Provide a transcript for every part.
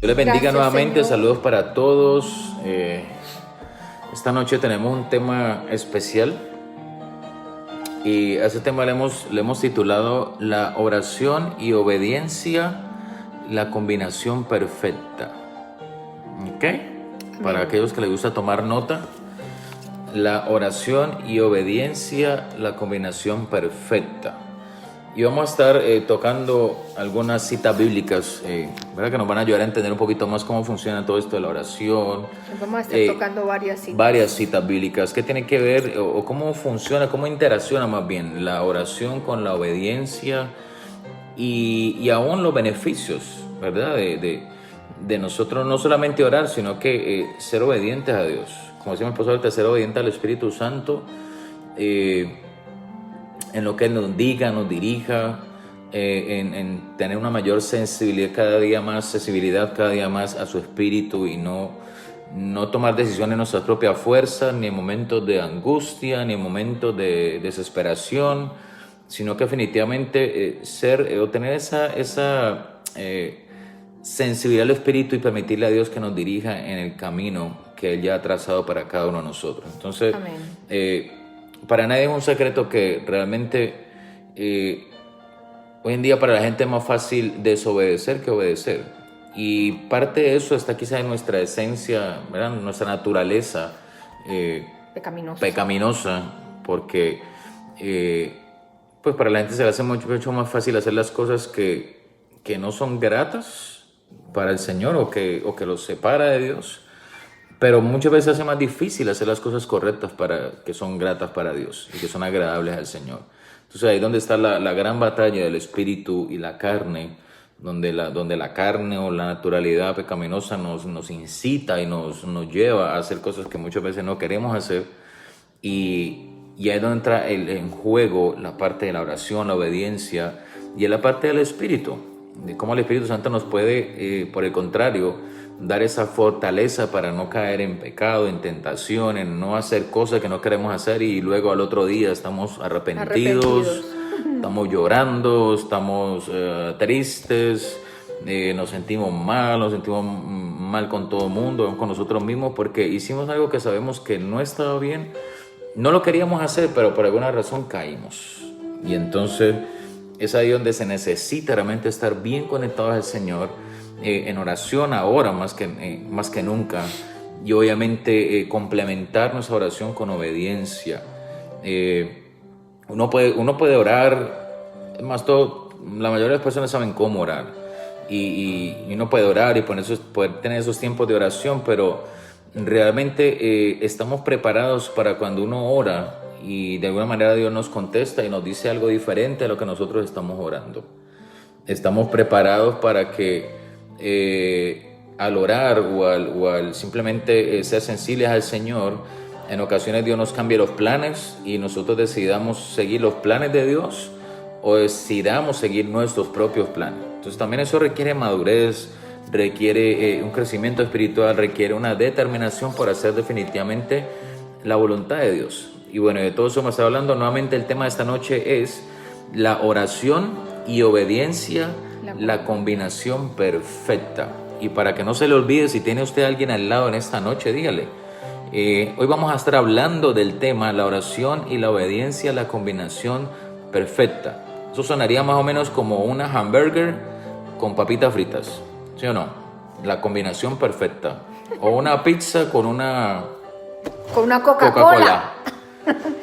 les bendiga Gracias, nuevamente, Señor. saludos para todos. Esta noche tenemos un tema especial y a ese tema le hemos titulado La oración y obediencia, la combinación perfecta. ¿Ok? Para aquellos que les gusta tomar nota, la oración y obediencia, la combinación perfecta. Y vamos a estar tocando algunas citas bíblicas, ¿verdad? Que nos van a ayudar a entender un poquito más cómo funciona todo esto de la oración. Vamos a estar tocando varias Citas bíblicas. ¿Qué tiene que ver o cómo funciona, cómo interacciona más bien la oración con la obediencia y aún los beneficios, ¿verdad? De nosotros no solamente orar, sino que ser obedientes a Dios. Como decíamos, por suerte, ser obediente al Espíritu Santo. En lo que Él nos diga, nos dirija, en tener una mayor sensibilidad cada día más a su espíritu y no tomar decisiones en nuestras propias fuerzas, ni en momentos de angustia, ni en momentos de desesperación, sino que definitivamente tener esa sensibilidad al espíritu y permitirle a Dios que nos dirija en el camino que Él ya ha trazado para cada uno de nosotros. Entonces, para nadie es un secreto que realmente hoy en día para la gente es más fácil desobedecer que obedecer. Y parte de eso está quizá en nuestra esencia, ¿verdad? Nuestra naturaleza pecaminosa, porque pues para la gente se le hace mucho más fácil hacer las cosas que no son gratas para el Señor o que los separa de Dios. Pero muchas veces hace más difícil hacer las cosas correctas que son gratas para Dios y que son agradables al Señor. Entonces ahí es donde está la gran batalla del espíritu y la carne, donde la carne o la naturalidad pecaminosa nos incita y nos lleva a hacer cosas que muchas veces no queremos hacer. Y ahí es donde entra en juego la parte de la oración, la obediencia y la parte del espíritu, de cómo el Espíritu Santo nos puede, por el contrario, dar esa fortaleza para no caer en pecado, en tentación, en no hacer cosas que no queremos hacer y luego al otro día estamos arrepentidos. Estamos llorando, estamos tristes, nos sentimos mal con todo el mundo, con nosotros mismos, porque hicimos algo que sabemos que no estaba bien, no lo queríamos hacer, pero por alguna razón caímos. Y entonces es ahí donde se necesita realmente estar bien conectados al Señor, en oración ahora más que nunca, y obviamente complementar nuestra oración con obediencia. Uno puede orar, más todo, la mayoría de las personas saben cómo orar, y uno puede orar y poder tener esos tiempos de oración, pero realmente estamos preparados para cuando uno ora y de alguna manera Dios nos contesta y nos dice algo diferente a lo que nosotros estamos orando. Estamos preparados para que al orar o al simplemente ser sensibles al Señor, en ocasiones Dios nos cambie los planes y nosotros decidamos seguir los planes de Dios o decidamos seguir nuestros propios planes. Entonces también eso requiere madurez, requiere un crecimiento espiritual, requiere una determinación por hacer definitivamente la voluntad de Dios. Y bueno, de todo eso me está hablando. Nuevamente el tema de esta noche es la oración y obediencia, la combinación perfecta. Y para que no se le olvide, si tiene usted a alguien al lado en esta noche, dígale. Hoy vamos a estar hablando del tema la oración y la obediencia, la combinación perfecta. Eso sonaría más o menos como una hamburger con papitas fritas, ¿sí o no? La combinación perfecta. O una pizza con una Coca-Cola.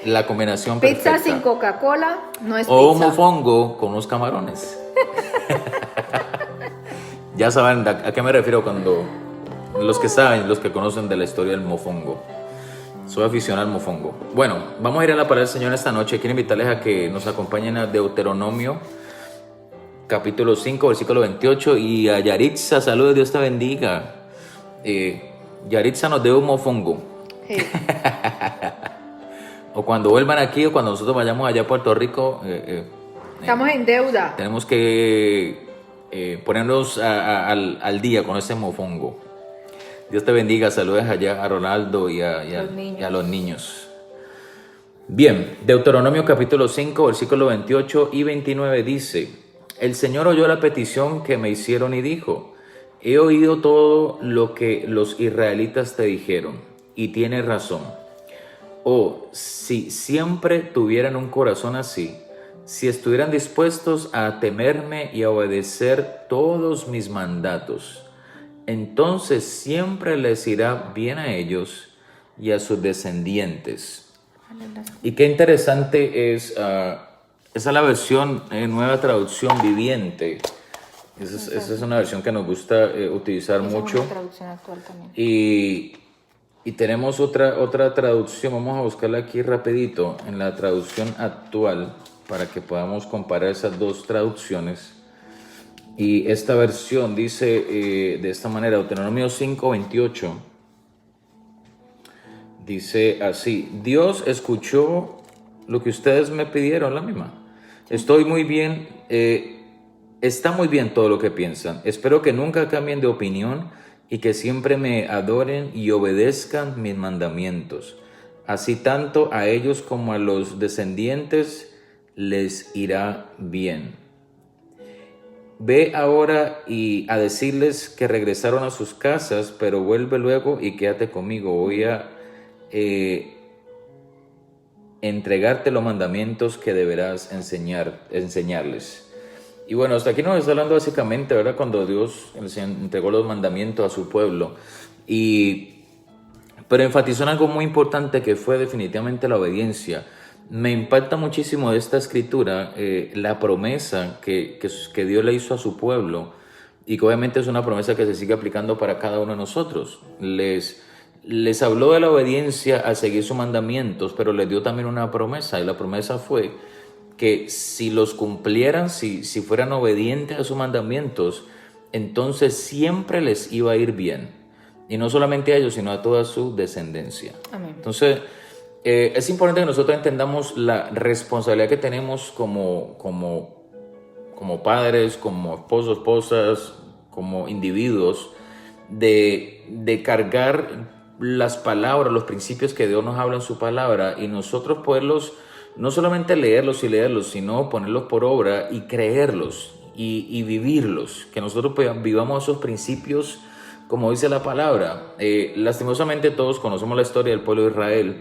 La combinación perfecta. Pizza sin Coca-Cola no es pizza. O un mofongo con unos camarones. Ya saben a qué me refiero cuando los que saben, los que conocen de la historia del mofongo. Soy aficionado al mofongo. Bueno, vamos a ir a la palabra del Señor esta noche. Quiero invitarles a que nos acompañen a Deuteronomio capítulo 5, versículo 28. Y a Yaritza, saludos, Dios te bendiga. Yaritza nos debe un mofongo. Sí. O cuando vuelvan aquí o cuando nosotros vayamos allá a Puerto Rico. Estamos en deuda. Tenemos que ponernos al día con ese mofongo. Dios te bendiga, saludos allá a Ronaldo y a los niños. Bien, Deuteronomio capítulo 5, versículo 28 y 29 dice: El Señor oyó la petición que me hicieron y dijo: he oído todo lo que los israelitas te dijeron, y tienes razón. Oh, si siempre tuvieran un corazón así, si estuvieran dispuestos a temerme y a obedecer todos mis mandatos, entonces siempre les irá bien a ellos y a sus descendientes. Y qué interesante es, esa es la versión, nueva traducción viviente. Esa es una versión que nos gusta utilizar mucho. Es una traducción actual también. Y tenemos otra traducción, vamos a buscarla aquí rapidito, en la traducción actual, para que podamos comparar esas dos traducciones. Y esta versión dice de esta manera, Deuteronomio 5:28, dice así: Dios escuchó lo que ustedes me pidieron, la misma. Estoy muy bien, está muy bien todo lo que piensan. Espero que nunca cambien de opinión y que siempre me adoren y obedezcan mis mandamientos. Así tanto a ellos como a los descendientes les irá bien. Ve ahora y a decirles que regresaron a sus casas, pero vuelve luego y quédate conmigo. Voy a entregarte los mandamientos que deberás enseñarles. Y bueno, hasta aquí nos está hablando básicamente, ¿verdad? Cuando Dios entregó los mandamientos a su pueblo. Pero enfatizó en algo muy importante que fue definitivamente la obediencia. Me impacta muchísimo de esta escritura la promesa que Dios le hizo a su pueblo, y que obviamente es una promesa que se sigue aplicando para cada uno de nosotros. Les habló de la obediencia a seguir sus mandamientos, pero les dio también una promesa, y la promesa fue que si los cumplieran, si fueran obedientes a sus mandamientos, entonces siempre les iba a ir bien. Y no solamente a ellos, sino a toda su descendencia. Amén. Entonces, es importante que nosotros entendamos la responsabilidad que tenemos como padres, como esposos, esposas, como individuos, de cargar las palabras, los principios que Dios nos habla en su palabra, y nosotros poderlos no solamente leerlos y leerlos, sino ponerlos por obra y creerlos y vivirlos, que nosotros vivamos esos principios como dice la palabra. Lastimosamente todos conocemos la historia del pueblo de Israel.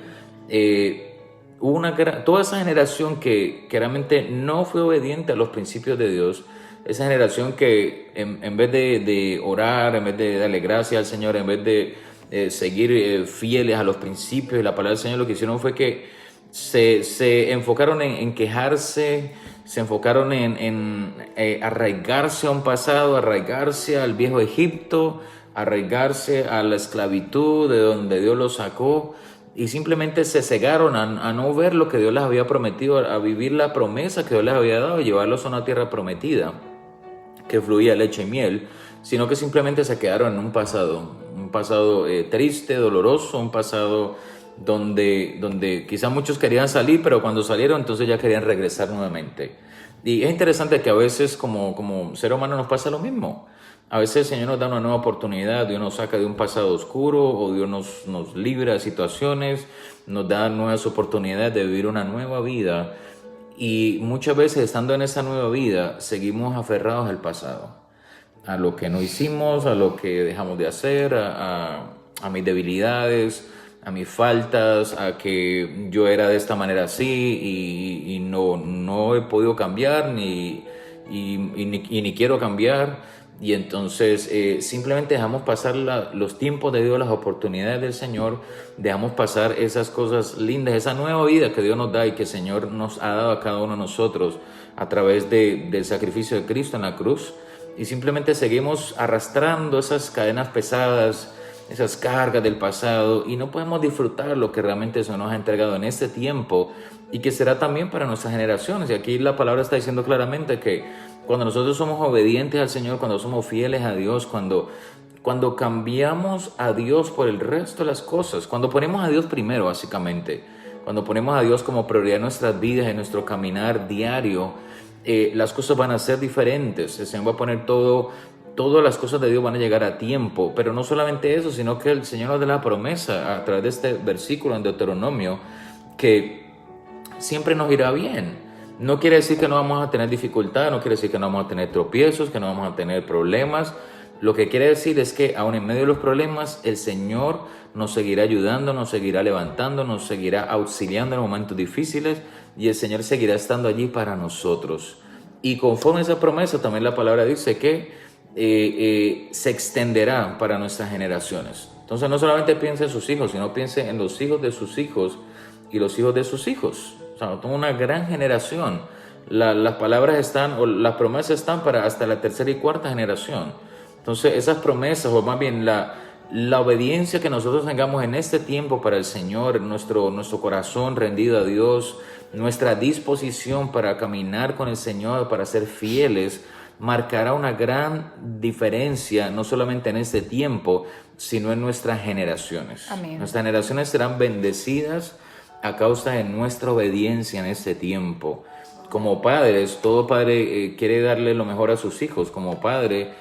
Toda esa generación que realmente no fue obediente a los principios de Dios, esa generación que en vez de orar, en vez de darle gracias al Señor, en vez de seguir fieles a los principios y la palabra del Señor, lo que hicieron fue que se enfocaron en quejarse, se enfocaron en arraigarse a un pasado, arraigarse al viejo Egipto, arraigarse a la esclavitud de donde Dios los sacó, y simplemente se cegaron a no ver lo que Dios les había prometido, a vivir la promesa que Dios les había dado, llevarlos a una tierra prometida que fluía leche y miel, sino que simplemente se quedaron en un pasado triste, doloroso, un pasado donde quizá muchos querían salir, pero cuando salieron entonces ya querían regresar nuevamente. Y es interesante que a veces como ser humano nos pasa lo mismo. A veces el Señor nos da una nueva oportunidad, Dios nos saca de un pasado oscuro, o Dios nos libra de situaciones, nos da nuevas oportunidades de vivir una nueva vida, y muchas veces estando en esa nueva vida seguimos aferrados al pasado, a lo que no hicimos, a lo que dejamos de hacer, a mis debilidades, a mis faltas, a que yo era de esta manera así y no he podido cambiar ni quiero cambiar. Y entonces simplemente dejamos pasar los tiempos de Dios, las oportunidades del Señor, dejamos pasar esas cosas lindas, esa nueva vida que Dios nos da y que el Señor nos ha dado a cada uno de nosotros a través del sacrificio de Cristo en la cruz, y simplemente seguimos arrastrando esas cadenas pesadas, esas cargas del pasado, y no podemos disfrutar lo que realmente se nos ha entregado en este tiempo y que será también para nuestras generaciones. Y aquí la palabra está diciendo claramente que cuando nosotros somos obedientes al Señor, cuando somos fieles a Dios, cuando cambiamos a Dios por el resto de las cosas, cuando ponemos a Dios primero básicamente, cuando ponemos a Dios como prioridad en nuestras vidas, en nuestro caminar diario, las cosas van a ser diferentes. El Señor va a poner todas las cosas de Dios van a llegar a tiempo, pero no solamente eso, sino que el Señor nos da la promesa a través de este versículo en Deuteronomio que siempre nos irá bien. No quiere decir que no vamos a tener dificultad, no quiere decir que no vamos a tener tropiezos, que no vamos a tener problemas, Lo que quiere decir es que aun en medio de los problemas, el Señor nos seguirá ayudando, nos seguirá levantando, nos seguirá auxiliando en momentos difíciles y el Señor seguirá estando allí para nosotros. Y conforme a esa promesa, también la palabra dice que se extenderá para nuestras generaciones. Entonces no solamente piense en sus hijos, sino piense en los hijos de sus hijos y los hijos de sus hijos. O sea, toda una gran generación. Las palabras están, o las promesas están para hasta la tercera y cuarta generación. Entonces esas promesas, o más bien la obediencia que nosotros tengamos en este tiempo para el Señor, nuestro corazón rendido a Dios, nuestra disposición para caminar con el Señor, para ser fieles, marcará una gran diferencia, no solamente en este tiempo, sino en nuestras generaciones. Amén. Nuestras generaciones serán bendecidas a causa de nuestra obediencia en este tiempo. Como padres, todo padre quiere darle lo mejor a sus hijos. Como padre,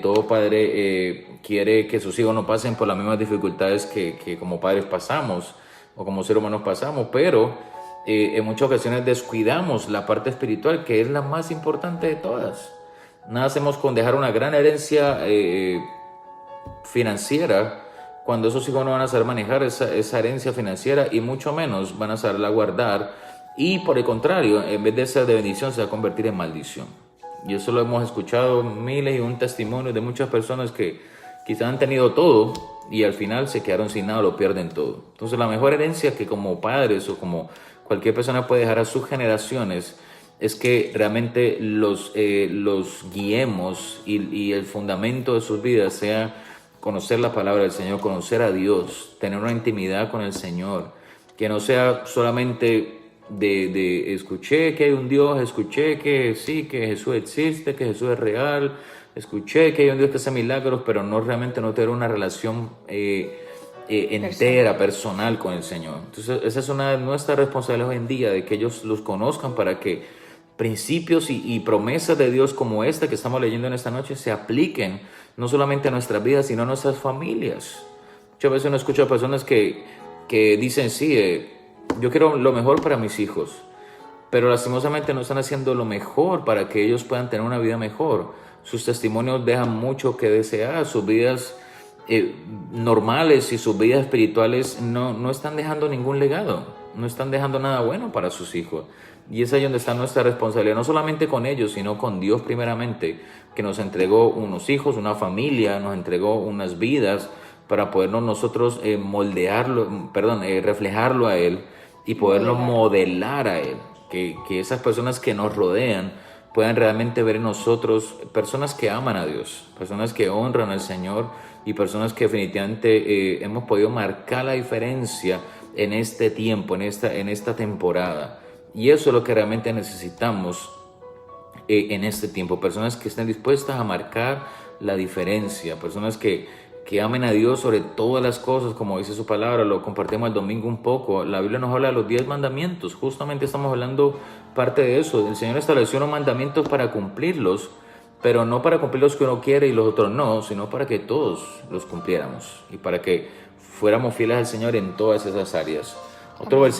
todo padre quiere que sus hijos no pasen por las mismas dificultades que como padres pasamos o como seres humanos pasamos, pero en muchas ocasiones descuidamos la parte espiritual, que es la más importante de todas. Nada hacemos con dejar una gran herencia financiera cuando esos hijos no van a saber manejar esa herencia financiera, y mucho menos van a saberla guardar, y por el contrario, en vez de ser de bendición, se va a convertir en maldición. Y eso lo hemos escuchado miles y un testimonios de muchas personas que quizás han tenido todo y al final se quedaron sin nada, lo pierden todo. Entonces la mejor herencia que como padres o como cualquier persona puede dejar a sus generaciones es que realmente los guiemos, y el fundamento de sus vidas sea conocer la palabra del Señor, conocer a Dios, tener una intimidad con el Señor, que no sea solamente de escuché que hay un Dios, escuché que sí, que Jesús existe, que Jesús es real, escuché que hay un Dios que hace milagros, pero no realmente no tener una relación entera, personal con el Señor. Entonces esa es una de nuestras responsabilidades hoy en día, de que ellos los conozcan, para que principios y promesas de Dios como esta que estamos leyendo en esta noche se apliquen no solamente a nuestras vidas, sino a nuestras familias. Muchas veces uno escucha a personas que dicen, sí, yo quiero lo mejor para mis hijos, pero lastimosamente no están haciendo lo mejor para que ellos puedan tener una vida mejor. Sus testimonios dejan mucho que desear, sus vidas normales y sus vidas espirituales no están dejando ningún legado, no están dejando nada bueno para sus hijos. Y es ahí donde está nuestra responsabilidad, no solamente con ellos, sino con Dios primeramente, que nos entregó unos hijos, una familia, nos entregó unas vidas para podernos nosotros reflejarlo a Él y poderlo modelar a Él. Que esas personas que nos rodean puedan realmente ver en nosotros personas que aman a Dios, personas que honran al Señor, y personas que definitivamente hemos podido marcar la diferencia en este tiempo, en esta temporada. Y eso es lo que realmente necesitamos en este tiempo. Personas que estén dispuestas a marcar la diferencia. Personas que amen a Dios sobre todas las cosas, como dice su palabra. Lo compartimos el domingo un poco. La Biblia nos habla de los 10 mandamientos. Justamente estamos hablando parte de eso. El Señor estableció unos mandamientos para cumplirlos, pero no para cumplir los que uno quiere y los otros no, sino para que todos los cumpliéramos y para que fuéramos fieles al Señor en todas esas áreas.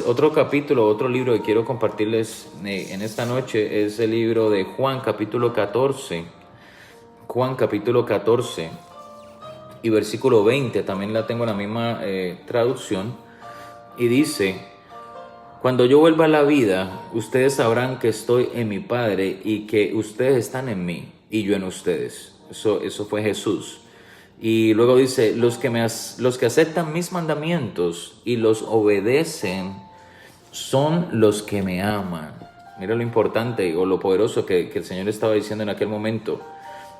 Otro capítulo, otro libro que quiero compartirles en esta noche es el libro de Juan, capítulo 14. Juan, capítulo 14 y versículo 20, también la tengo en la misma traducción, y dice: cuando yo vuelva a la vida, ustedes sabrán que estoy en mi Padre y que ustedes están en mí y yo en ustedes. Eso fue Jesús. Y luego dice: los que aceptan mis mandamientos y los obedecen son los que me aman. Mira lo importante o lo poderoso que el Señor estaba diciendo en aquel momento.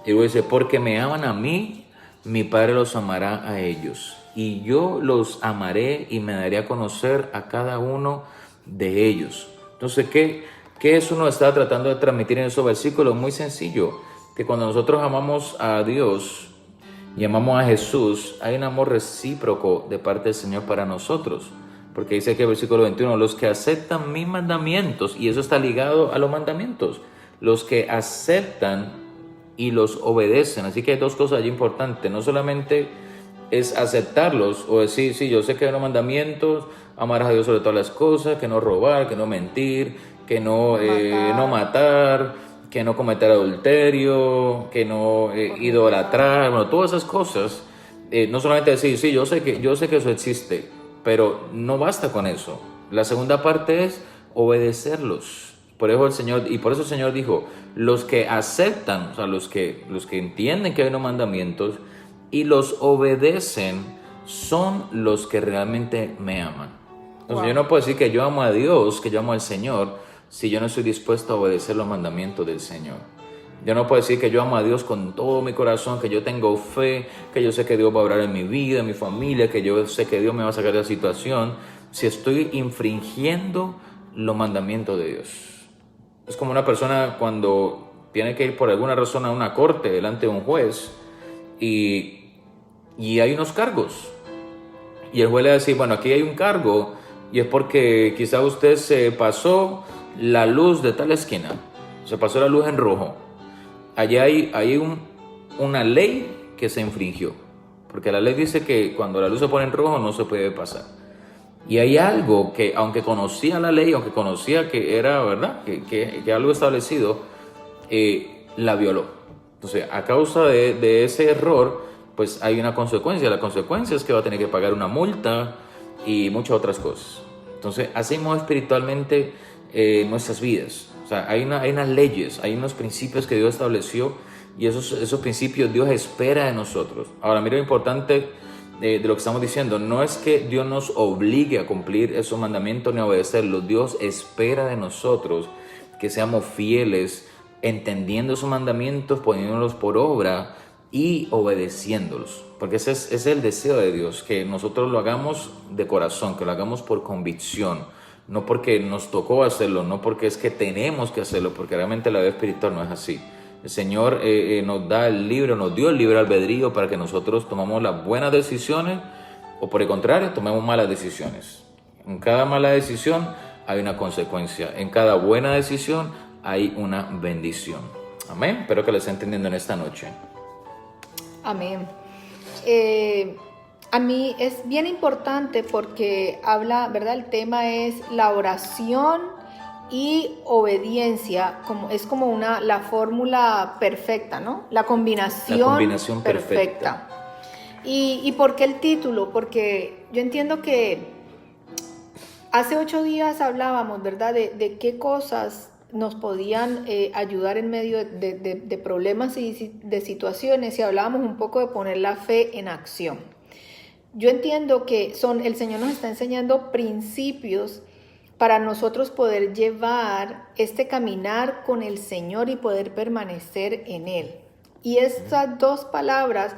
Y luego dice: porque me aman a mí, mi Padre los amará a ellos. Y yo los amaré y me daré a conocer a cada uno de ellos. Entonces, ¿qué eso nos está tratando de transmitir en esos versículos? Muy sencillo, que cuando nosotros amamos a Dios y amamos a Jesús, hay un amor recíproco de parte del Señor para nosotros, porque dice que el versículo 21, los que aceptan mis mandamientos, y eso está ligado a los mandamientos, los que aceptan y los obedecen. Así que hay dos cosas allí importantes, no solamente es aceptarlos o decir, sí, yo sé que hay unos mandamientos, amar a Dios sobre todas las cosas, que no robar, que no mentir, que no matar, que no cometer adulterio, que no idolatrar, bueno, todas esas cosas. No solamente decir, sí, yo sé que eso existe, pero no basta con eso. La segunda parte es obedecerlos. Por eso el Señor dijo, los que aceptan, o sea, los que entienden que hay unos mandamientos y los obedecen, son los que realmente me aman. Entonces, yo no puedo decir que yo amo a Dios, que yo amo al Señor, si yo no estoy dispuesto a obedecer los mandamientos del Señor. Yo no puedo decir que yo amo a Dios con todo mi corazón, que yo tengo fe, que yo sé que Dios va a obrar en mi vida, en mi familia, que yo sé que Dios me va a sacar de la situación, si estoy infringiendo los mandamientos de Dios. Es como una persona cuando tiene que ir por alguna razón a una corte delante de un juez y hay unos cargos. Y el juez le va a decir, bueno, aquí hay un cargo y es porque quizá usted se pasó la luz de tal esquina, se pasó la luz en rojo. Allá hay una ley que se infringió, porque la ley dice que cuando la luz se pone en rojo no se puede pasar. Y hay algo que, aunque conocía la ley, aunque conocía que era verdad, que algo establecido, la violó. Entonces, a causa de ese error, pues hay una consecuencia. La consecuencia es que va a tener que pagar una multa y muchas otras cosas. Entonces, hacemos espiritualmente nuestras vidas. O sea, hay unas leyes, hay unos principios que Dios estableció y esos principios Dios espera de nosotros. Ahora, mira lo importante de lo que estamos diciendo. No es que Dios nos obligue a cumplir esos mandamientos ni a obedecerlos. Dios espera de nosotros que seamos fieles, entendiendo esos mandamientos, poniéndolos por obra y obedeciéndolos. Porque ese es el deseo de Dios, que nosotros lo hagamos de corazón, que lo hagamos por convicción. No porque nos tocó hacerlo, no porque es que tenemos que hacerlo, porque realmente la vida espiritual no es así. El Señor nos dio el libre albedrío para que nosotros tomamos las buenas decisiones o por el contrario, tomemos malas decisiones. En cada mala decisión hay una consecuencia. En cada buena decisión hay una bendición. Amén. Espero que lo esté entendiendo en esta noche. Amén. A mí es bien importante porque habla, ¿verdad? El tema es la oración y obediencia, es como la fórmula perfecta, ¿no? La combinación perfecta. ¿Y por qué el título? Porque yo entiendo que hace 8 días hablábamos, ¿verdad? De qué cosas nos podían ayudar en medio de problemas y de situaciones, y hablábamos un poco de poner la fe en acción. Yo entiendo que el Señor nos está enseñando principios para nosotros poder llevar este caminar con el Señor y poder permanecer en Él. Y estas 2 palabras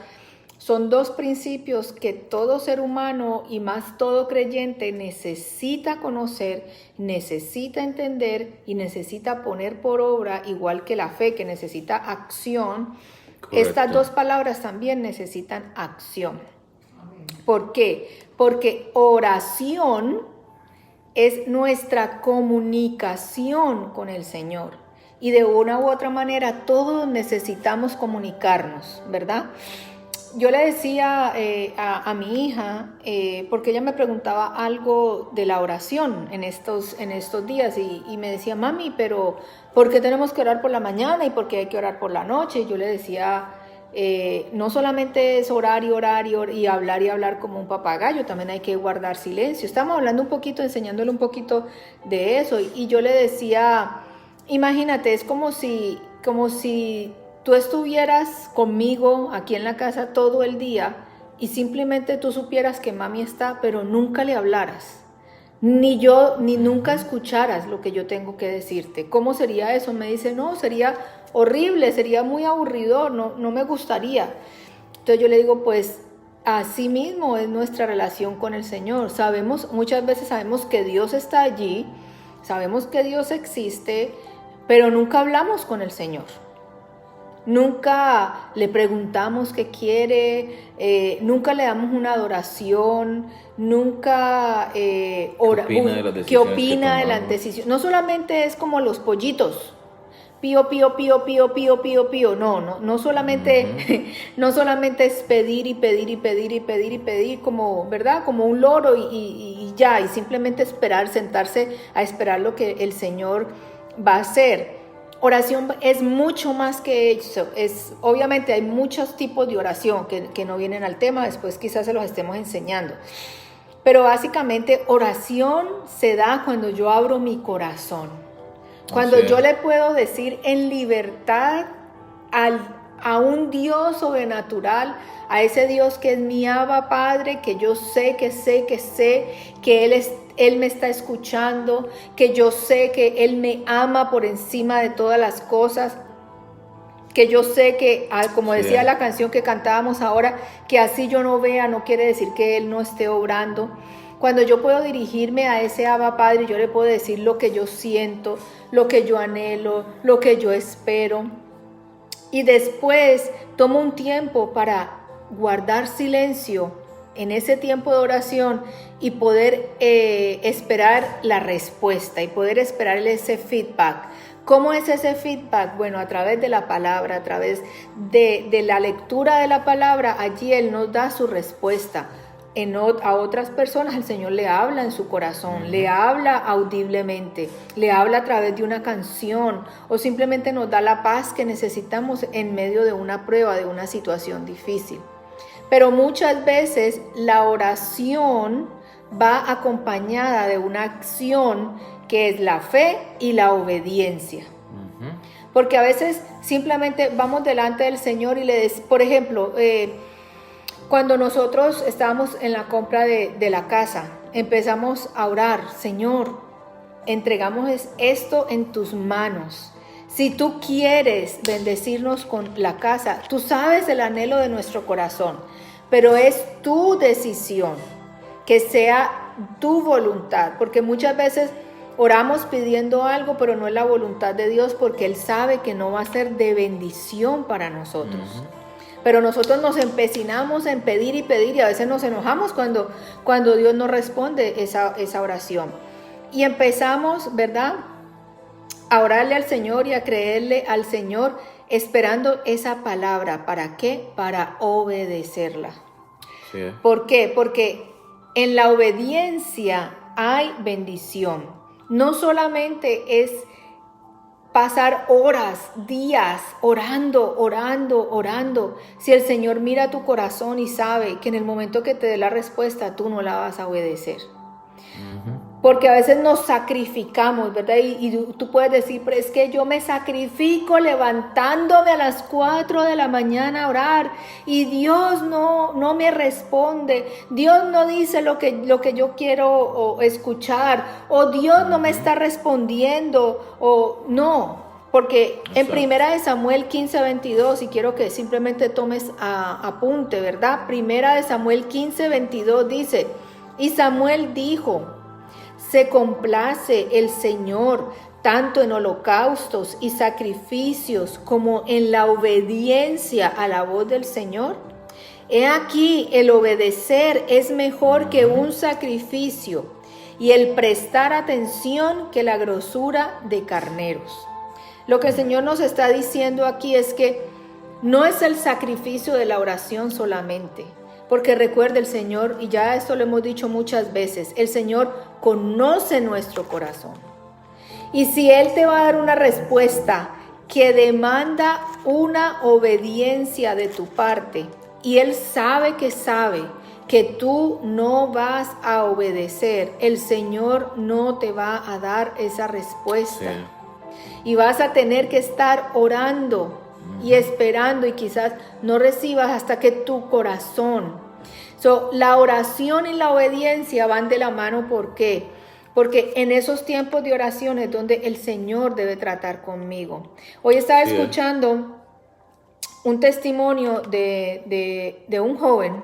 son 2 principios que todo ser humano y más todo creyente necesita conocer, necesita entender y necesita poner por obra, igual que la fe que necesita acción. Correcto. Estas 2 palabras también necesitan acción. ¿Por qué? Porque oración es nuestra comunicación con el Señor. Y de una u otra manera todos necesitamos comunicarnos, ¿verdad? Yo le decía a mi hija, porque ella me preguntaba algo de la oración en estos días y me decía, mami, pero ¿por qué tenemos que orar por la mañana y por qué hay que orar por la noche? Y yo le decía, no solamente es orar y hablar como un papagayo, también hay que guardar silencio. Estamos hablando un poquito, enseñándole un poquito de eso, y yo le decía, imagínate, es como si tú estuvieras conmigo aquí en la casa todo el día y simplemente tú supieras que mami está, pero nunca le hablaras, ni nunca escucharas lo que yo tengo que decirte. ¿Cómo sería eso? Me dice, no, sería horrible, sería muy aburridor, no me gustaría. Entonces yo le digo, pues así mismo es nuestra relación con el Señor. Muchas veces sabemos que Dios está allí, sabemos que Dios existe, pero nunca hablamos con el Señor. Nunca le preguntamos qué quiere, nunca le damos una adoración, nunca ¿Qué opina de las decisiones? No solamente es como los pollitos, pío, pío, pío, pío, pío, pío, pío. No solamente, no solamente es pedir y pedir y pedir y pedir y pedir como, ¿verdad? Como un loro y ya, y simplemente sentarse a esperar lo que el Señor va a hacer. oración es mucho más que eso. Obviamente hay muchos tipos de oración que no vienen al tema, después quizás se los estemos enseñando. Pero básicamente oración se da cuando yo abro mi corazón. Cuando yo le puedo decir en libertad a un Dios sobrenatural, a ese Dios que es mi Abba Padre, que yo sé que Él me está escuchando, que yo sé que Él me ama por encima de todas las cosas, que yo sé que, como decía la canción que cantábamos ahora, que así yo no vea, no quiere decir que Él no esté obrando. Cuando yo puedo dirigirme a ese Abba Padre, yo le puedo decir lo que yo siento, lo que yo anhelo, lo que yo espero. Y después tomo un tiempo para guardar silencio en ese tiempo de oración y poder esperar la respuesta y poder esperar ese feedback. ¿Cómo es ese feedback? Bueno, a través de la palabra, a través de la lectura de la palabra, allí Él nos da su respuesta. A otras personas el Señor le habla en su corazón, le habla audiblemente, le habla a través de una canción o simplemente nos da la paz que necesitamos en medio de una prueba, de una situación difícil. Pero muchas veces la oración va acompañada de una acción que es la fe y la obediencia. Porque a veces simplemente vamos delante del Señor y por ejemplo, cuando nosotros estábamos en la compra de la casa, empezamos a orar, Señor, entregamos esto en tus manos. Si tú quieres bendecirnos con la casa, tú sabes el anhelo de nuestro corazón, pero es tu decisión, que sea tu voluntad, porque muchas veces oramos pidiendo algo, pero no es la voluntad de Dios, porque Él sabe que no va a ser de bendición para nosotros. Pero nosotros nos empecinamos en pedir y a veces nos enojamos cuando Dios no responde esa oración. Y empezamos, ¿verdad?, a orarle al Señor y a creerle al Señor esperando esa palabra. ¿Para qué? Para obedecerla. Sí. ¿Por qué? Porque en la obediencia hay bendición. No solamente es pasar horas, días, orando. Si el Señor mira tu corazón y sabe que en el momento que te dé la respuesta, tú no la vas a obedecer. Porque a veces nos sacrificamos, ¿verdad? Y tú puedes decir, pero es que yo me sacrifico levantándome a las 4 de la mañana a orar y Dios no me responde, Dios no dice lo que yo quiero escuchar, o Dios no me está respondiendo, o no. Porque en 1 Samuel 15:22, y quiero que simplemente tomes apunte, ¿verdad? 1 Samuel 15:22 dice, y Samuel dijo, se complace el Señor tanto en holocaustos y sacrificios como en la obediencia a la voz del Señor. He aquí, el obedecer es mejor que un sacrificio y el prestar atención que la grosura de carneros. Lo que el Señor nos está diciendo aquí es que no es el sacrificio de la oración solamente. Porque recuerda, el Señor, y ya esto lo hemos dicho muchas veces, el Señor conoce nuestro corazón. Y si Él te va a dar una respuesta que demanda una obediencia de tu parte, y Él sabe que tú no vas a obedecer, el Señor no te va a dar esa respuesta. Sí. Y vas a tener que estar orando y esperando, y quizás no recibas hasta que tu corazón. La oración y la obediencia van de la mano. ¿Por qué? Porque en esos tiempos de oración es donde el Señor debe tratar conmigo. Hoy estaba escuchando un testimonio de un joven,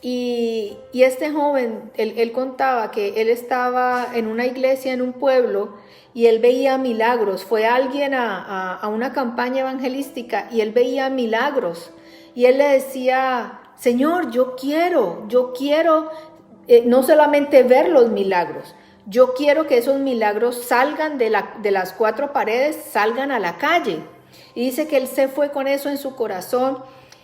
y este joven, él contaba que él estaba en una iglesia en un pueblo y él veía milagros. Fue alguien a una campaña evangelística y él veía milagros. Y él le decía, Señor, yo quiero no solamente ver los milagros, yo quiero que esos milagros salgan de las 4 paredes, salgan a la calle. Y dice que él se fue con eso en su corazón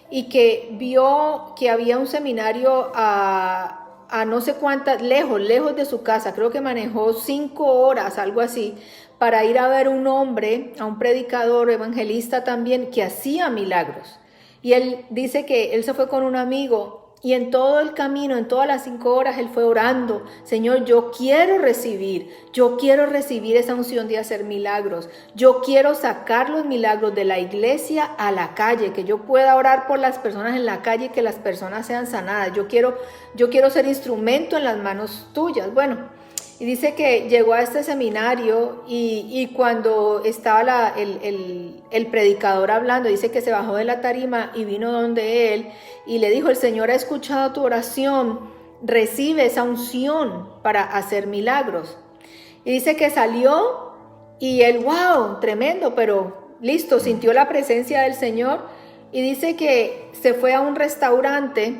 y que vio que había un seminario a no sé cuántas, lejos de su casa. Creo que manejó 5 horas, algo así, para ir a ver un hombre, a un predicador, evangelista también, que hacía milagros. Y él dice que él se fue con un amigo y en todo el camino, en todas las 5 horas, él fue orando: Señor, yo quiero recibir esa unción de hacer milagros. Yo quiero sacar los milagros de la iglesia a la calle, que yo pueda orar por las personas en la calle y que las personas sean sanadas. Yo quiero ser instrumento en las manos tuyas. Bueno, y dice que llegó a este seminario y cuando estaba el predicador hablando, dice que se bajó de la tarima y vino donde él y le dijo: el Señor ha escuchado tu oración, recibe esa unción para hacer milagros. Y dice que salió y él, wow, tremendo, pero listo, sintió la presencia del Señor. Y dice que se fue a un restaurante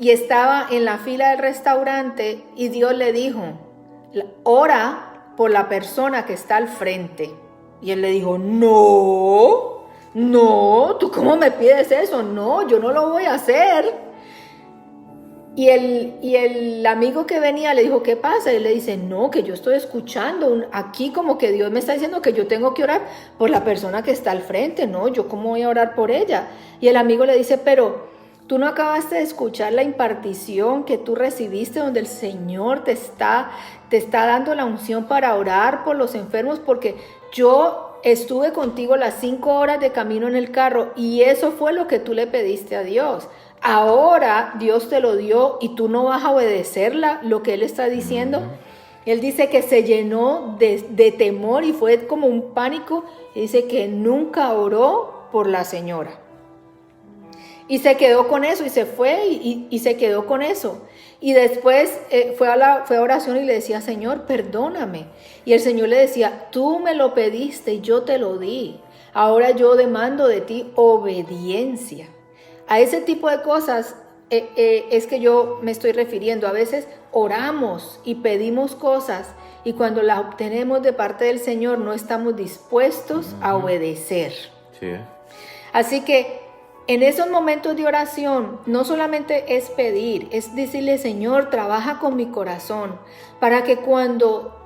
y estaba en la fila del restaurante y Dios le dijo: ora por la persona que está al frente. Y él le dijo: no, ¿tú cómo me pides eso? No, yo no lo voy a hacer. Y el amigo que venía le dijo: ¿qué pasa? Y él le dice: no, que yo estoy escuchando aquí como que Dios me está diciendo que yo tengo que orar por la persona que está al frente. No, ¿yo cómo voy a orar por ella? Y el amigo le dice: pero tú no acabaste de escuchar la impartición que tú recibiste, donde el Señor te está dando la unción para orar por los enfermos, porque yo estuve contigo las 5 horas de camino en el carro y eso fue lo que tú le pediste a Dios. Ahora Dios te lo dio y tú no vas a obedecerla, lo que Él está diciendo. Él dice que se llenó de temor y fue como un pánico. Y dice que nunca oró por la señora. Y se quedó con eso y se fue y se quedó con eso. Y después fue a oración y le decía: Señor, perdóname. Y el Señor le decía: tú me lo pediste y yo te lo di. Ahora yo demando de ti obediencia. A ese tipo de cosas es que yo me estoy refiriendo. A veces oramos y pedimos cosas y cuando las obtenemos de parte del Señor no estamos dispuestos a obedecer. Sí. Así que en esos momentos de oración no solamente es pedir, es decirle: Señor, trabaja con mi corazón para que cuando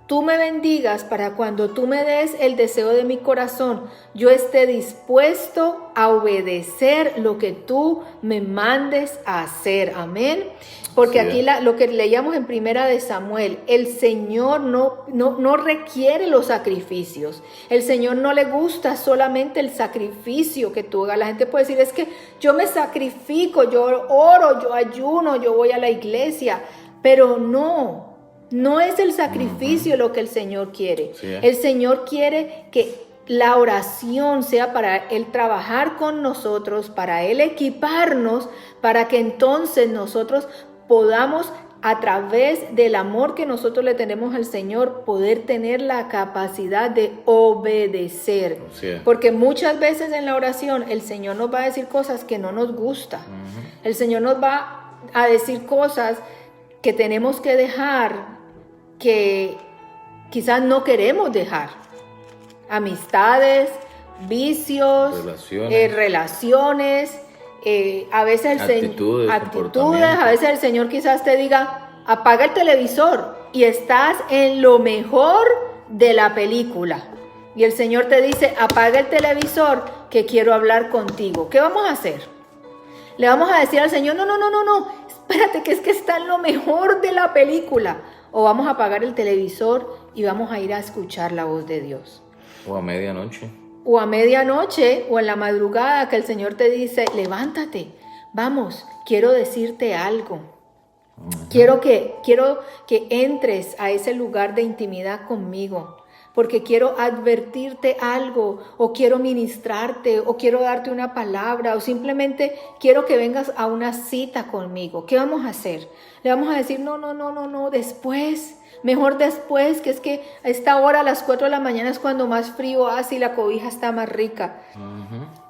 tú me bendigas, para cuando tú me des el deseo de mi corazón, yo esté dispuesto a obedecer lo que tú me mandes a hacer. Amén. Porque aquí lo que leíamos en Primera de Samuel, el Señor no requiere los sacrificios. El Señor no le gusta solamente el sacrificio que tú hagas. La gente puede decir: es que yo me sacrifico, yo oro, yo ayuno, yo voy a la iglesia. Pero no es el sacrificio lo que el Señor quiere. Sí. El Señor quiere que la oración sea para Él trabajar con nosotros, para Él equiparnos, para que entonces nosotros podamos, a través del amor que nosotros le tenemos al Señor, poder tener la capacidad de obedecer. Sí. Porque muchas veces en la oración el Señor nos va a decir cosas que no nos gustan. El Señor nos va a decir cosas que tenemos que dejar, que quizás no queremos dejar. Amistades, vicios, relaciones, a veces actitudes, a veces el Señor quizás te diga: apaga el televisor, y estás en lo mejor de la película. Y el Señor te dice: apaga el televisor, que quiero hablar contigo. ¿Qué vamos a hacer? Le vamos a decir al Señor: no, espérate, que es que está en lo mejor de la película. O vamos a apagar el televisor y vamos a ir a escuchar la voz de Dios. O a medianoche. O a medianoche o en la madrugada, que el Señor te dice: levántate, vamos, quiero decirte algo. Quiero que entres a ese lugar de intimidad conmigo, porque quiero advertirte algo, o quiero ministrarte, o quiero darte una palabra, o simplemente quiero que vengas a una cita conmigo. ¿Qué vamos a hacer? Le vamos a decir: no, después, mejor después, que es que a esta hora, a las 4 de la mañana, es cuando más frío hace y la cobija está más rica.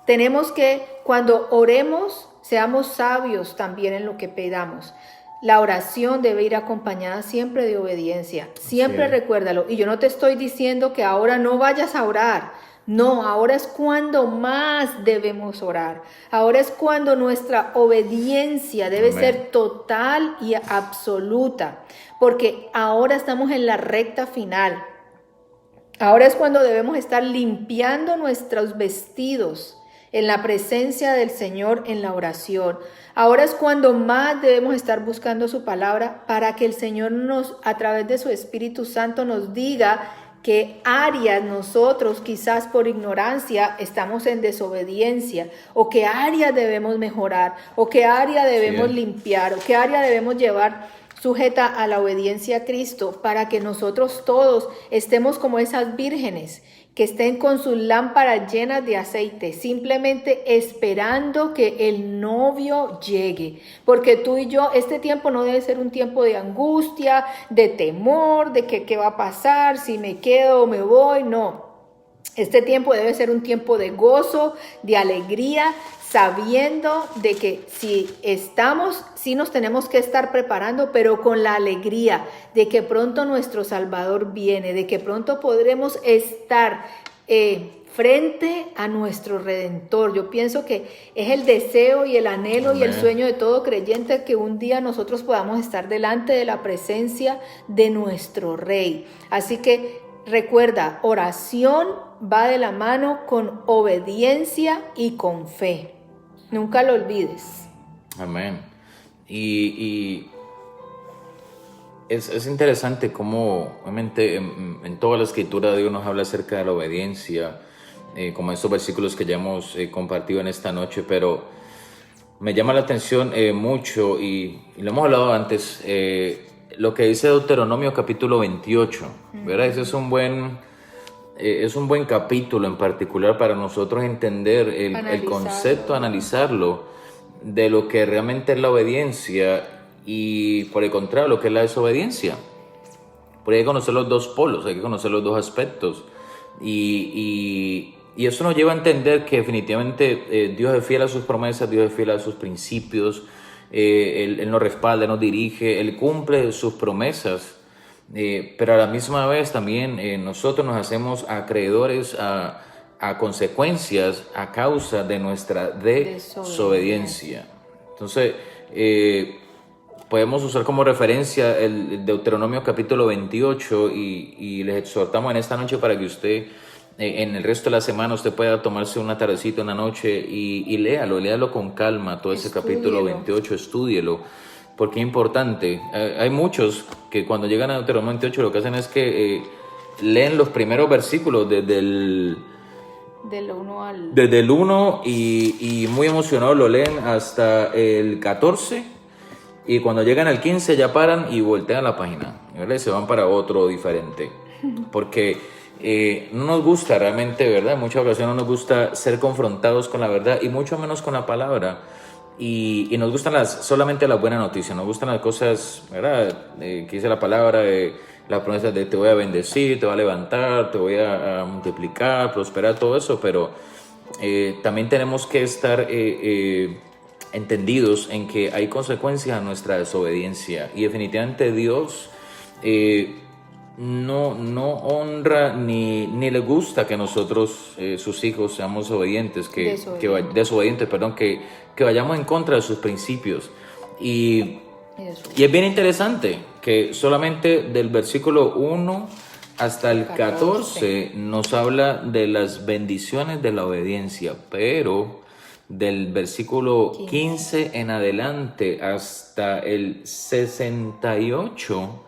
Tenemos que, cuando oremos, seamos sabios también en lo que pedamos. La oración debe ir acompañada siempre de obediencia. Siempre recuérdalo. Y yo no te estoy diciendo que ahora no vayas a orar. No, ahora es cuando más debemos orar. Ahora es cuando nuestra obediencia debe ser total y absoluta. Porque ahora estamos en la recta final. Ahora es cuando debemos estar limpiando nuestros vestidos en la presencia del Señor en la oración. Ahora es cuando más debemos estar buscando su palabra para que el Señor nos, a través de su Espíritu Santo, nos diga qué áreas nosotros quizás por ignorancia estamos en desobediencia, o qué áreas debemos mejorar, o qué área debemos limpiar, o qué área debemos llevar sujeta a la obediencia a Cristo, para que nosotros todos estemos como esas vírgenes que estén con sus lámparas llenas de aceite, simplemente esperando que el novio llegue. Porque tú y yo, este tiempo no debe ser un tiempo de angustia, de temor, de que qué va a pasar, si me quedo o me voy, no. Este tiempo debe ser un tiempo de gozo, de alegría, sabiendo de que sí nos tenemos que estar preparando, pero con la alegría de que pronto nuestro Salvador viene, de que pronto podremos estar frente a nuestro Redentor. Yo pienso que es el deseo y el anhelo y el sueño de todo creyente que un día nosotros podamos estar delante de la presencia de nuestro Rey. Así que recuerda, oración va de la mano con obediencia y con fe. Nunca lo olvides. Amén. Y es interesante cómo, obviamente, en toda la escritura Dios nos habla acerca de la obediencia, como estos versículos que ya hemos compartido en esta noche, pero me llama la atención mucho, y lo hemos hablado antes, lo que dice Deuteronomio capítulo 28, ¿verdad? Ese es un buen capítulo en particular para nosotros entender el concepto, analizarlo, de lo que realmente es la obediencia y por el contrario lo que es la desobediencia. Porque hay que conocer los dos polos, hay que conocer los dos aspectos, y eso nos lleva a entender que definitivamente Dios es fiel a sus promesas, Dios es fiel a sus principios, Él nos respalda, nos dirige, Él cumple sus promesas. Pero a la misma vez también nosotros nos hacemos acreedores a consecuencias a causa de nuestra desobediencia. Entonces, podemos usar como referencia el Deuteronomio capítulo 28 y les exhortamos en esta noche para que usted en el resto de la semana usted pueda tomarse una tardecita, una noche y léalo con calma, todo ese capítulo 28, estúdielo. Porque es importante. Hay muchos que cuando llegan a Deuteronomio 28 lo que hacen es que leen los primeros versículos desde el 1 y muy emocionados lo leen hasta el 14, y cuando llegan al 15 ya paran y voltean la página, ¿verdad? Y se van para otro diferente. Porque no nos gusta realmente, ¿verdad? En muchas ocasiones no nos gusta ser confrontados con la verdad y mucho menos con la palabra. Y nos gustan solamente las buenas noticias, nos gustan las cosas, ¿verdad? Que dice la palabra, la promesa de te voy a bendecir, te voy a levantar, te voy a multiplicar, prosperar, todo eso, pero también tenemos que estar entendidos en que hay consecuencias a nuestra desobediencia, y definitivamente Dios no honra ni le gusta que nosotros, sus hijos, seamos obedientes, desobedientes, que vayamos en contra de sus principios. Y es bien interesante que solamente del versículo 1 hasta el 14 nos habla de las bendiciones de la obediencia, pero del versículo 15 en adelante hasta el 68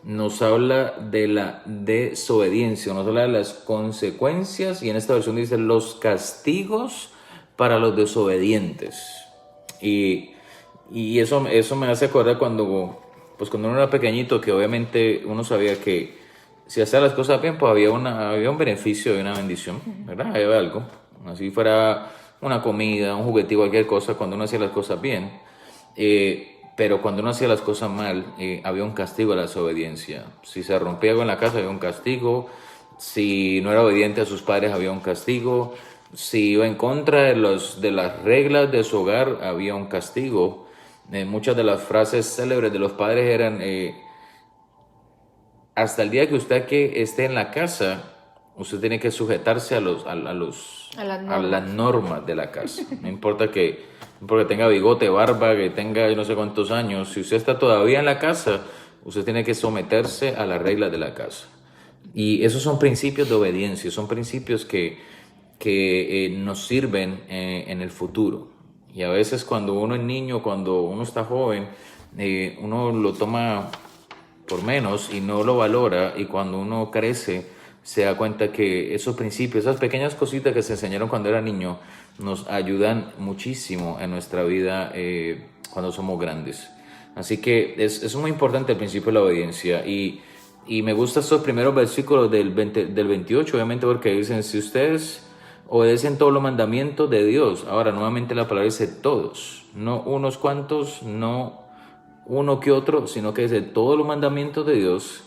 nos habla de la desobediencia, nos habla de las consecuencias, y en esta versión dice los castigos para los desobedientes. Y eso me hace acordar cuando uno era pequeñito, que obviamente uno sabía que si hacía las cosas bien, pues había un beneficio y una bendición, ¿verdad? Había algo, así fuera una comida, un juguete, cualquier cosa, cuando uno hacía las cosas bien. Pero cuando uno hacía las cosas mal, había un castigo a la desobediencia. Si se rompía algo en la casa, había un castigo. Si no era obediente a sus padres, había un castigo. Si iba en contra de las reglas de su hogar, había un castigo. Muchas de las frases célebres de los padres eran hasta el día que usted esté en la casa, usted tiene que sujetarse a las normas de la casa. No importa que porque tenga bigote, barba, que tenga no sé cuántos años, si usted está todavía en la casa, usted tiene que someterse a las reglas de la casa. Y esos son principios de obediencia, son principios que nos sirven en el futuro. Y a veces cuando uno es niño, cuando uno está joven, uno lo toma por menos y no lo valora, y cuando uno crece se da cuenta que esos principios, esas pequeñas cositas que se enseñaron cuando era niño, nos ayudan muchísimo en nuestra vida cuando somos grandes. Así que es muy importante el principio de la obediencia, y me gustan estos primeros versículos del 28, obviamente, porque dicen: si ustedes obedecen todos los mandamientos de Dios. Ahora, nuevamente la palabra dice todos, no unos cuantos, no uno que otro, sino que dice todos los mandamientos de Dios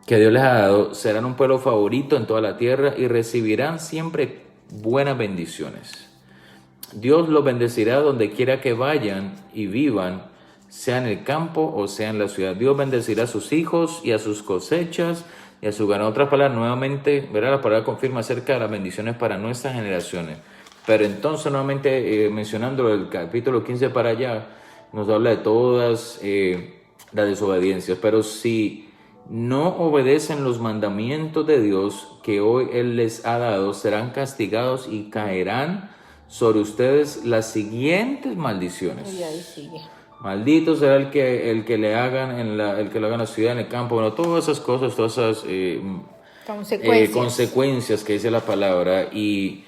que Dios les ha dado, serán un pueblo favorito en toda la tierra y recibirán siempre buenas bendiciones. Dios los bendecirá donde quiera que vayan y vivan, sea en el campo o sea en la ciudad. Dios bendecirá a sus hijos y a sus cosechas y a su ganado. Otras palabras, nuevamente, verá, la palabra confirma acerca de las bendiciones para nuestras generaciones. Pero entonces, nuevamente, mencionando el capítulo 15 para allá, nos habla de todas las desobediencias. Pero si no obedecen los mandamientos de Dios que hoy Él les ha dado, serán castigados y caerán sobre ustedes las siguientes maldiciones. Y ahí sigue. Maldito será el que le hagan el que lo hagan en la ciudad, en el campo, bueno, todas esas cosas, todas esas consecuencias que dice la palabra, y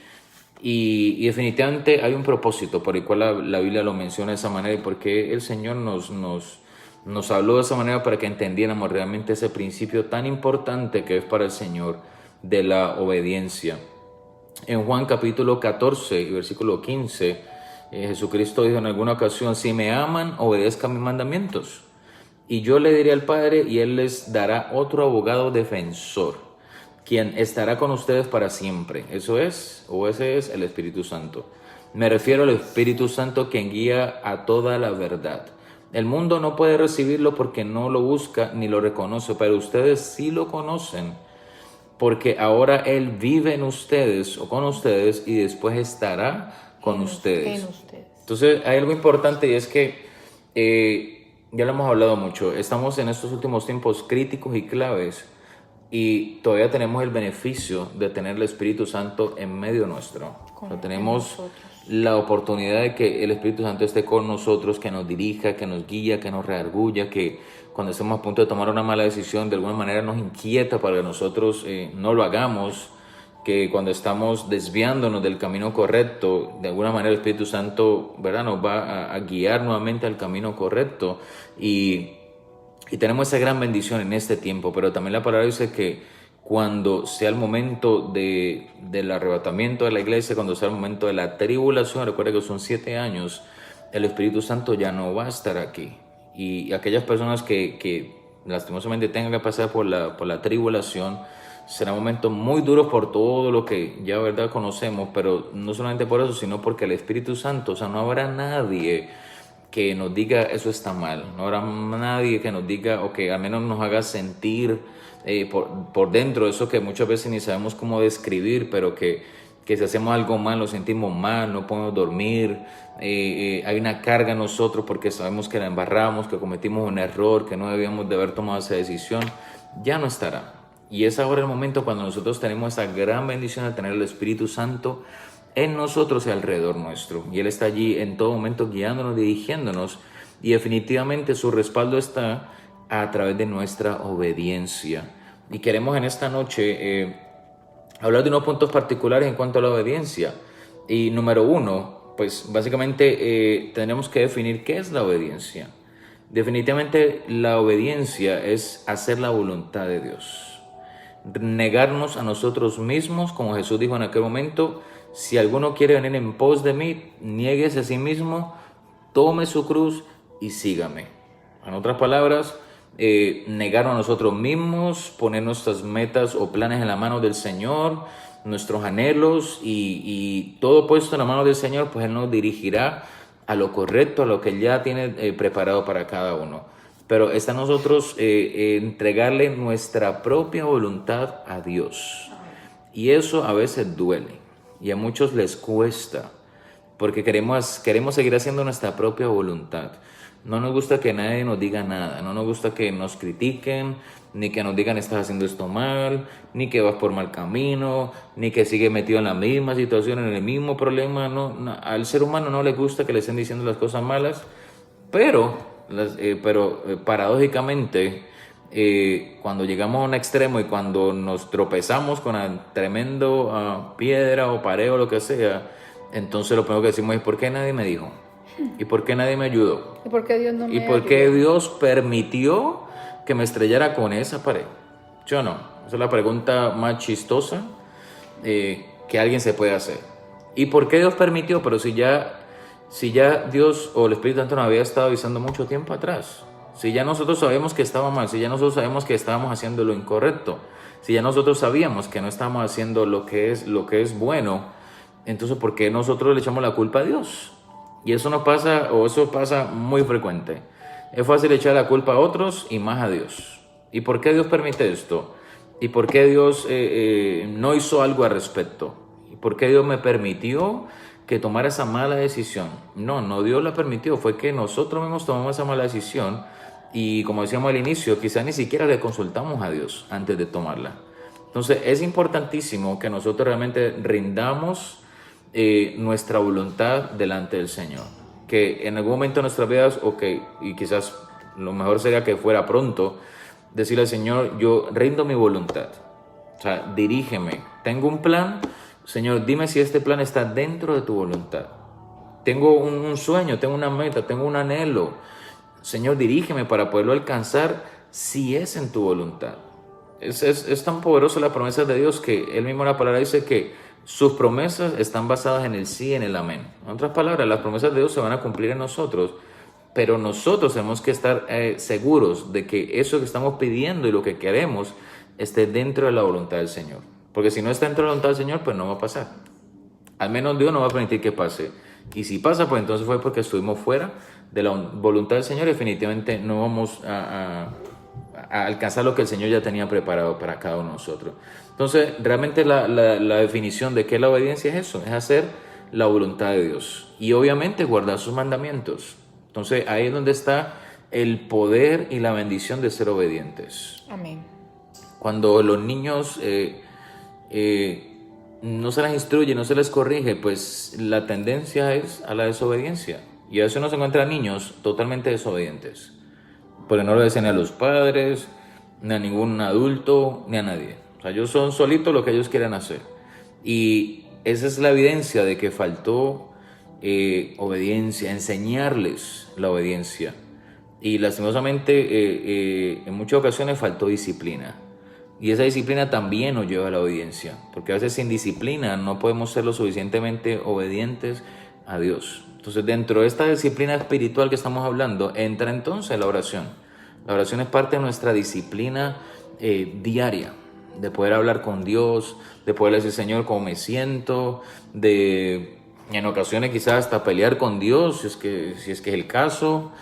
definitivamente hay un propósito por el cual la Biblia lo menciona de esa manera, y porque el Señor nos habló de esa manera para que entendiéramos realmente ese principio tan importante que es para el Señor de la obediencia. En Juan capítulo 14 y versículo 15, Jesucristo dijo en alguna ocasión: si me aman, obedezcan mis mandamientos, y yo le diré al Padre, y Él les dará otro abogado defensor, quien estará con ustedes para siempre. Ese es el Espíritu Santo. Me refiero al Espíritu Santo, quien guía a toda la verdad. El mundo no puede recibirlo porque no lo busca ni lo reconoce, pero ustedes sí lo conocen, porque ahora Él vive en ustedes o con ustedes, y después estará con ustedes. Entonces hay algo importante, y es que ya lo hemos hablado mucho, estamos en estos últimos tiempos críticos y claves, y todavía tenemos el beneficio de tener el Espíritu Santo en medio nuestro. Tenemos la oportunidad de que el Espíritu Santo esté con nosotros, que nos dirija, que nos guía, que nos redarguya, que cuando estemos a punto de tomar una mala decisión, de alguna manera nos inquieta para que nosotros no lo hagamos, que cuando estamos desviándonos del camino correcto, de alguna manera el Espíritu Santo, ¿verdad?, nos va a guiar nuevamente al camino correcto, y tenemos esa gran bendición en este tiempo. Pero también la palabra dice que cuando sea el momento del arrebatamiento de la iglesia, cuando sea el momento de la tribulación, recuerda que son 7 años, el Espíritu Santo ya no va a estar aquí. Y aquellas personas que lastimosamente tengan que pasar por la tribulación, será un momento muy duro por todo lo que ya, ¿verdad?, conocemos, pero no solamente por eso, sino porque el Espíritu Santo, o sea, no habrá nadie que nos diga eso está mal, no habrá nadie que nos diga, o que al menos nos haga sentir por dentro eso que muchas veces ni sabemos cómo describir, pero que si hacemos algo mal lo sentimos mal, no podemos dormir, hay una carga en nosotros porque sabemos que la embarramos, que cometimos un error, que no debíamos de haber tomado esa decisión. Ya no estará. Y es ahora el momento cuando nosotros tenemos esa gran bendición de tener el Espíritu Santo en nosotros y alrededor nuestro. Y Él está allí en todo momento guiándonos, dirigiéndonos, y definitivamente su respaldo está a través de nuestra obediencia. Y queremos en esta noche hablar de unos puntos particulares en cuanto a la obediencia. Y número 1, pues básicamente tenemos que definir qué es la obediencia. Definitivamente la obediencia es hacer la voluntad de Dios. Negarnos a nosotros mismos, como Jesús dijo en aquel momento: si alguno quiere venir en pos de mí, niéguese a sí mismo, tome su cruz y sígame. En otras palabras, negarnos a nosotros mismos, poner nuestras metas o planes en la mano del Señor, nuestros anhelos, y todo puesto en la mano del Señor, pues Él nos dirigirá a lo correcto, a lo que Él ya tiene preparado para cada uno. Pero está en nosotros entregarle nuestra propia voluntad a Dios. Y eso a veces duele, y a muchos les cuesta. porque queremos seguir haciendo nuestra propia voluntad. No nos gusta que nadie nos diga nada, no nos gusta que nos critiquen, ni que nos digan estás haciendo esto mal, ni que vas por mal camino, ni que sigues metido en la misma situación, en el mismo problema. Al ser humano no le gusta que le estén diciendo las cosas malas, pero paradójicamente, cuando llegamos a un extremo y cuando nos tropezamos con una tremendo piedra o pared o lo que sea, entonces lo primero que decimos es ¿por qué nadie me dijo? ¿Y por qué nadie me ayudó? ¿Y por qué Dios no me ¿Y por qué ayudó? Dios permitió que me estrellara con esa pared? Yo no. Esa es la pregunta más chistosa que alguien se puede hacer. ¿Y por qué Dios permitió? Pero si ya Dios o el Espíritu Santo nos había estado avisando mucho tiempo atrás. Si ya nosotros sabemos que estaba mal, si ya nosotros sabemos que estábamos haciendo lo incorrecto, si ya nosotros sabíamos que no estábamos haciendo lo que es bueno, entonces ¿por qué nosotros le echamos la culpa a Dios? Y eso pasa muy frecuente. Es fácil echar la culpa a otros y más a Dios. ¿Y por qué Dios permite esto? ¿Y por qué Dios no hizo algo al respecto? ¿Y por qué Dios me permitió que tomara esa mala decisión? No Dios la permitió, fue que nosotros mismos tomamos esa mala decisión y como decíamos al inicio, quizás ni siquiera le consultamos a Dios antes de tomarla. Entonces es importantísimo que nosotros realmente rindamos nuestra voluntad delante del Señor, que en algún momento de nuestras vidas, y quizás lo mejor sería que fuera pronto, decirle al Señor, yo rindo mi voluntad, o sea, dirígeme, tengo un plan, Señor, dime si este plan está dentro de tu voluntad, tengo un sueño, tengo una meta, tengo un anhelo, Señor, dirígeme para poderlo alcanzar si es en tu voluntad. Es tan poderosa la promesa de Dios que Él mismo en la palabra dice que sus promesas están basadas en el sí y en el amén. En otras palabras, las promesas de Dios se van a cumplir en nosotros, pero nosotros tenemos que estar seguros de que eso que estamos pidiendo y lo que queremos esté dentro de la voluntad del Señor. Porque si no está dentro de la voluntad del Señor, pues no va a pasar. Al menos Dios no va a permitir que pase. Y si pasa, pues entonces fue porque estuvimos fuera de la voluntad del Señor y definitivamente no vamos a alcanzar lo que el Señor ya tenía preparado para cada uno de nosotros. Entonces, realmente la definición de qué es la obediencia es eso, es hacer la voluntad de Dios y obviamente guardar sus mandamientos. Entonces, ahí es donde está el poder y la bendición de ser obedientes. Amén. Cuando los niños no se les instruye, no se les corrige, pues la tendencia es a la desobediencia. Y a veces uno se encuentra niños totalmente desobedientes, porque no le obedecen a los padres, ni a ningún adulto, ni a nadie. O sea, ellos son solitos lo que ellos quieren hacer. Y esa es la evidencia de que faltó obediencia, enseñarles la obediencia. Y lastimosamente en muchas ocasiones faltó disciplina. Y esa disciplina también nos lleva a la obediencia, porque a veces sin disciplina no podemos ser lo suficientemente obedientes a Dios. Entonces, dentro de esta disciplina espiritual que estamos hablando, entra entonces la oración. La oración es parte de nuestra disciplina diaria, de poder hablar con Dios, de poder decir, Señor, cómo me siento, de en ocasiones quizás hasta pelear con Dios, si es que es el caso,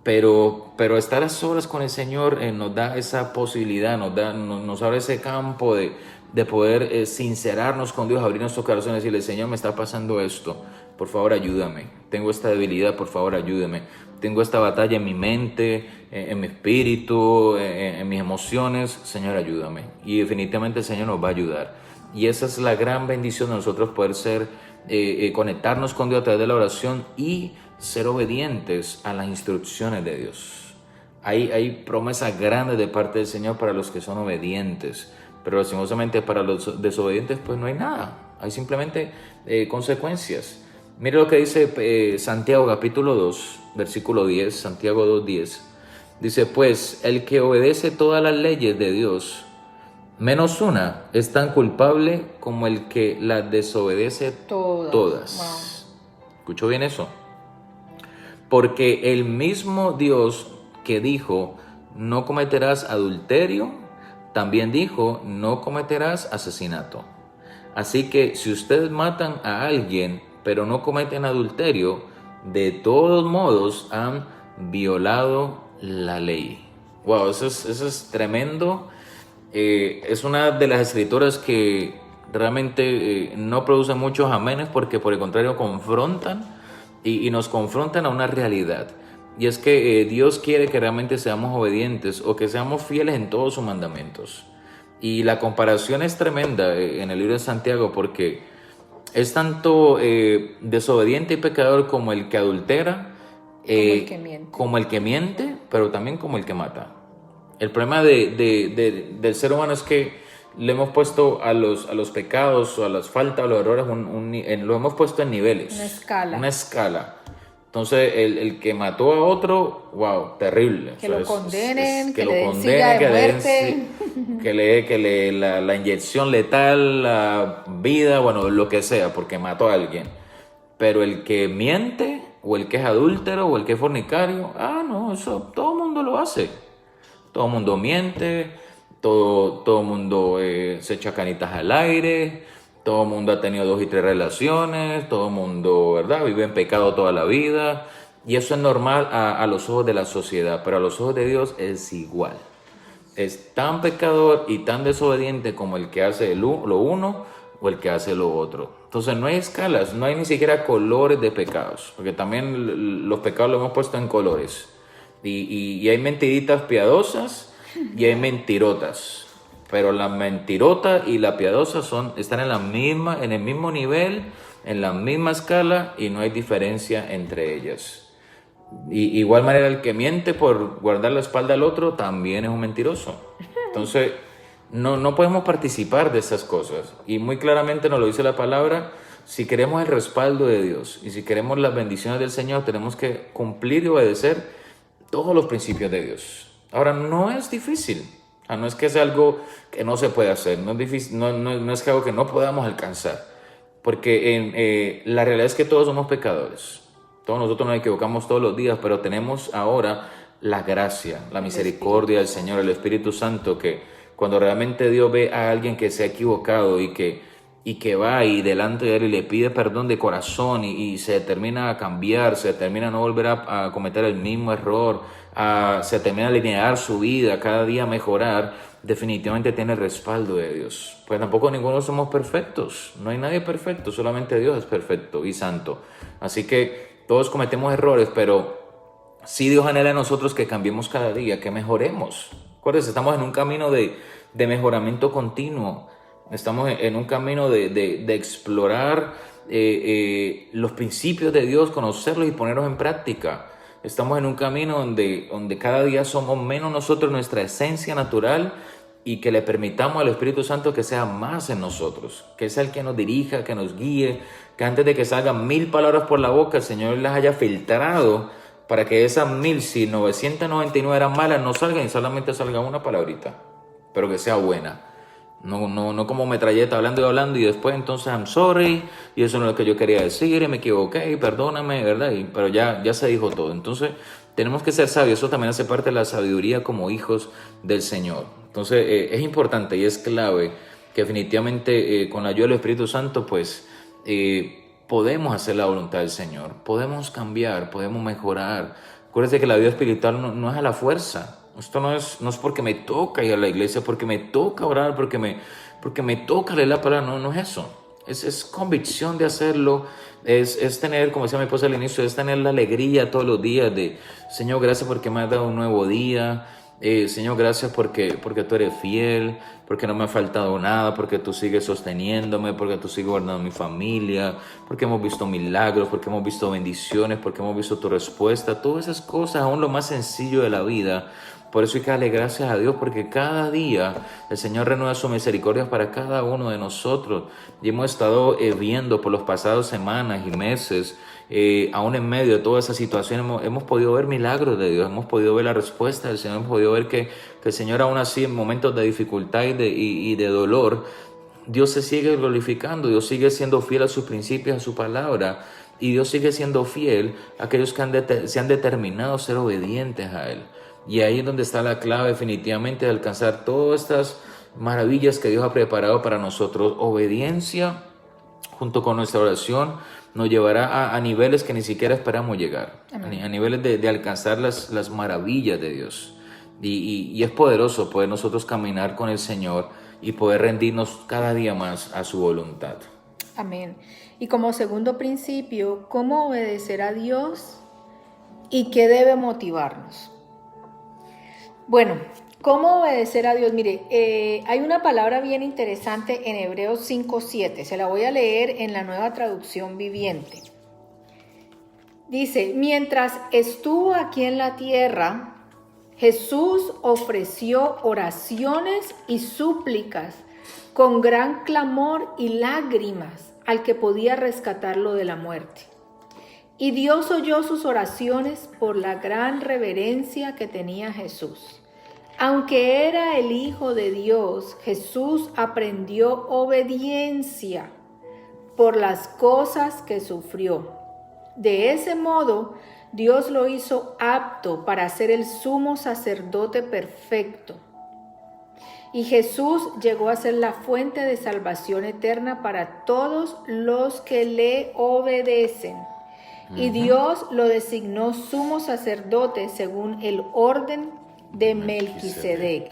pero estar a solas con el Señor nos da esa posibilidad, nos abre ese campo de poder sincerarnos con Dios, abrir nuestros corazones y decirle, Señor, me está pasando esto, por favor ayúdame, tengo esta debilidad, por favor ayúdame, tengo esta batalla en mi mente, en mi espíritu, en mis emociones, Señor ayúdame. Y definitivamente el Señor nos va a ayudar. Y esa es la gran bendición de nosotros poder conectarnos con Dios a través de la oración y ser obedientes a las instrucciones de Dios. Hay promesas grandes de parte del Señor para los que son obedientes, pero lastimosamente para los desobedientes pues no hay nada, hay simplemente consecuencias. Mire lo que dice Santiago capítulo 2, versículo 10, Santiago 2:10. Dice, pues el que obedece todas las leyes de Dios, menos una, es tan culpable como el que las desobedece todas. Wow. ¿Escuchó bien eso? Porque el mismo Dios que dijo, no cometerás adulterio, también dijo, no cometerás asesinato. Así que si ustedes matan a alguien, pero no cometen adulterio, de todos modos han violado la ley. Wow, eso es tremendo. Es una de las escrituras que realmente no producen muchos amenes porque por el contrario confrontan y nos confrontan a una realidad. Y es que Dios quiere que realmente seamos obedientes o que seamos fieles en todos sus mandamientos. Y la comparación es tremenda en el libro de Santiago porque es tanto desobediente y pecador como el que adultera, como el que miente, pero también como el que mata. El problema del ser humano es que le hemos puesto a los pecados o a las faltas o a los errores, lo hemos puesto en niveles. Una escala. Entonces, el que mató a otro, wow, terrible. Que lo condenen, que lo condenen, que le la inyección letal, la vida, bueno, lo que sea, porque mató a alguien. Pero el que miente, o el que es adúltero, o el que es fornicario, no, eso todo el mundo lo hace. Todo el mundo miente, todo el mundo se echa canitas al aire, todo el mundo ha tenido 2 y 3 relaciones, todo el mundo, ¿verdad?, vive en pecado toda la vida. Y eso es normal a los ojos de la sociedad, pero a los ojos de Dios es igual. Es tan pecador y tan desobediente como el que hace lo uno o el que hace lo otro. Entonces no hay escalas, no hay ni siquiera colores de pecados, porque también los pecados los hemos puesto en colores. Y hay mentiritas piadosas y hay mentirotas. Pero la mentirota y la piadosa están en el mismo nivel, en la misma escala y no hay diferencia entre ellas. Y igual manera el que miente por guardar la espalda al otro también es un mentiroso. Entonces no podemos participar de esas cosas. Y muy claramente nos lo dice la palabra. Si queremos el respaldo de Dios y si queremos las bendiciones del Señor, tenemos que cumplir y obedecer todos los principios de Dios. Ahora, no es difícil. No es que sea algo que no se puede hacer. No es difícil, no es algo que no podamos alcanzar. Porque la realidad es que todos somos pecadores. Todos nosotros nos equivocamos todos los días, pero tenemos ahora la gracia, la misericordia del Señor, el Espíritu Santo, que cuando realmente Dios ve a alguien que se ha equivocado y que va y delante de él y le pide perdón de corazón y se determina a cambiar, se determina a no volver a cometer el mismo error, se determina a alinear su vida, cada día mejorar, definitivamente tiene el respaldo de Dios. Pues tampoco ninguno somos perfectos, no hay nadie perfecto, solamente Dios es perfecto y santo. Así que todos cometemos errores, pero sí Dios anhela en nosotros que cambiemos cada día, que mejoremos. Acuérdense, estamos en un camino de mejoramiento continuo. Estamos en un camino de explorar los principios de Dios, conocerlos y ponerlos en práctica. Estamos en un camino donde cada día somos menos nosotros, nuestra esencia natural, y que le permitamos al Espíritu Santo que sea más en nosotros, que sea el que nos dirija, que nos guíe, que antes de que salgan 1000 palabras por la boca, el Señor las haya filtrado para que esas 1000, si 999 eran malas, no salgan y solamente salga una palabrita, pero que sea buena. No como metralleta hablando y después entonces I'm sorry y eso no es lo que yo quería decir y me equivoqué y perdóname, ¿verdad? Pero ya se dijo todo. Entonces tenemos que ser sabios. Eso también hace parte de la sabiduría como hijos del Señor. Entonces es importante y es clave que definitivamente con la ayuda del Espíritu Santo pues podemos hacer la voluntad del Señor, podemos cambiar, podemos mejorar. Acuérdense que la vida espiritual no es a la fuerza. Esto no es porque me toca ir a la iglesia, porque me toca orar, porque me toca leer la palabra. No es eso. Es convicción de hacerlo. Es tener, como decía mi esposa al inicio, es tener la alegría todos los días de Señor, gracias porque me has dado un nuevo día. Señor, gracias porque tú eres fiel, porque no me ha faltado nada, porque tú sigues sosteniéndome, porque tú sigues guardando mi familia, porque hemos visto milagros, porque hemos visto bendiciones, porque hemos visto tu respuesta. Todas esas cosas, aún lo más sencillo de la vida. Por eso hay que darle gracias a Dios, porque cada día el Señor renueva su misericordia para cada uno de nosotros. Y hemos estado viendo por los pasados semanas y meses, aún en medio de toda esa situación, hemos podido ver milagros de Dios, hemos podido ver la respuesta del Señor, hemos podido ver que el Señor aún así en momentos de dificultad y de dolor, Dios se sigue glorificando, Dios sigue siendo fiel a sus principios, a su palabra, y Dios sigue siendo fiel a aquellos que se han determinado a ser obedientes a Él. Y ahí es donde está la clave definitivamente de alcanzar todas estas maravillas que Dios ha preparado para nosotros. Obediencia junto con nuestra oración nos llevará a niveles que ni siquiera esperamos llegar. A niveles de alcanzar las maravillas de Dios. Y es poderoso poder nosotros caminar con el Señor y poder rendirnos cada día más a su voluntad. Amén. Y como segundo principio, ¿cómo obedecer a Dios y qué debe motivarnos? Bueno, ¿cómo obedecer a Dios? Mire, hay una palabra bien interesante en Hebreos 5:7. Se la voy a leer en la Nueva Traducción Viviente. Dice, mientras estuvo aquí en la tierra, Jesús ofreció oraciones y súplicas con gran clamor y lágrimas al que podía rescatarlo de la muerte. Y Dios oyó sus oraciones por la gran reverencia que tenía Jesús. Aunque era el Hijo de Dios, Jesús aprendió obediencia por las cosas que sufrió. De ese modo, Dios lo hizo apto para ser el sumo sacerdote perfecto. Y Jesús llegó a ser la fuente de salvación eterna para todos los que le obedecen. Y Dios lo designó sumo sacerdote según el orden de Melquisedec.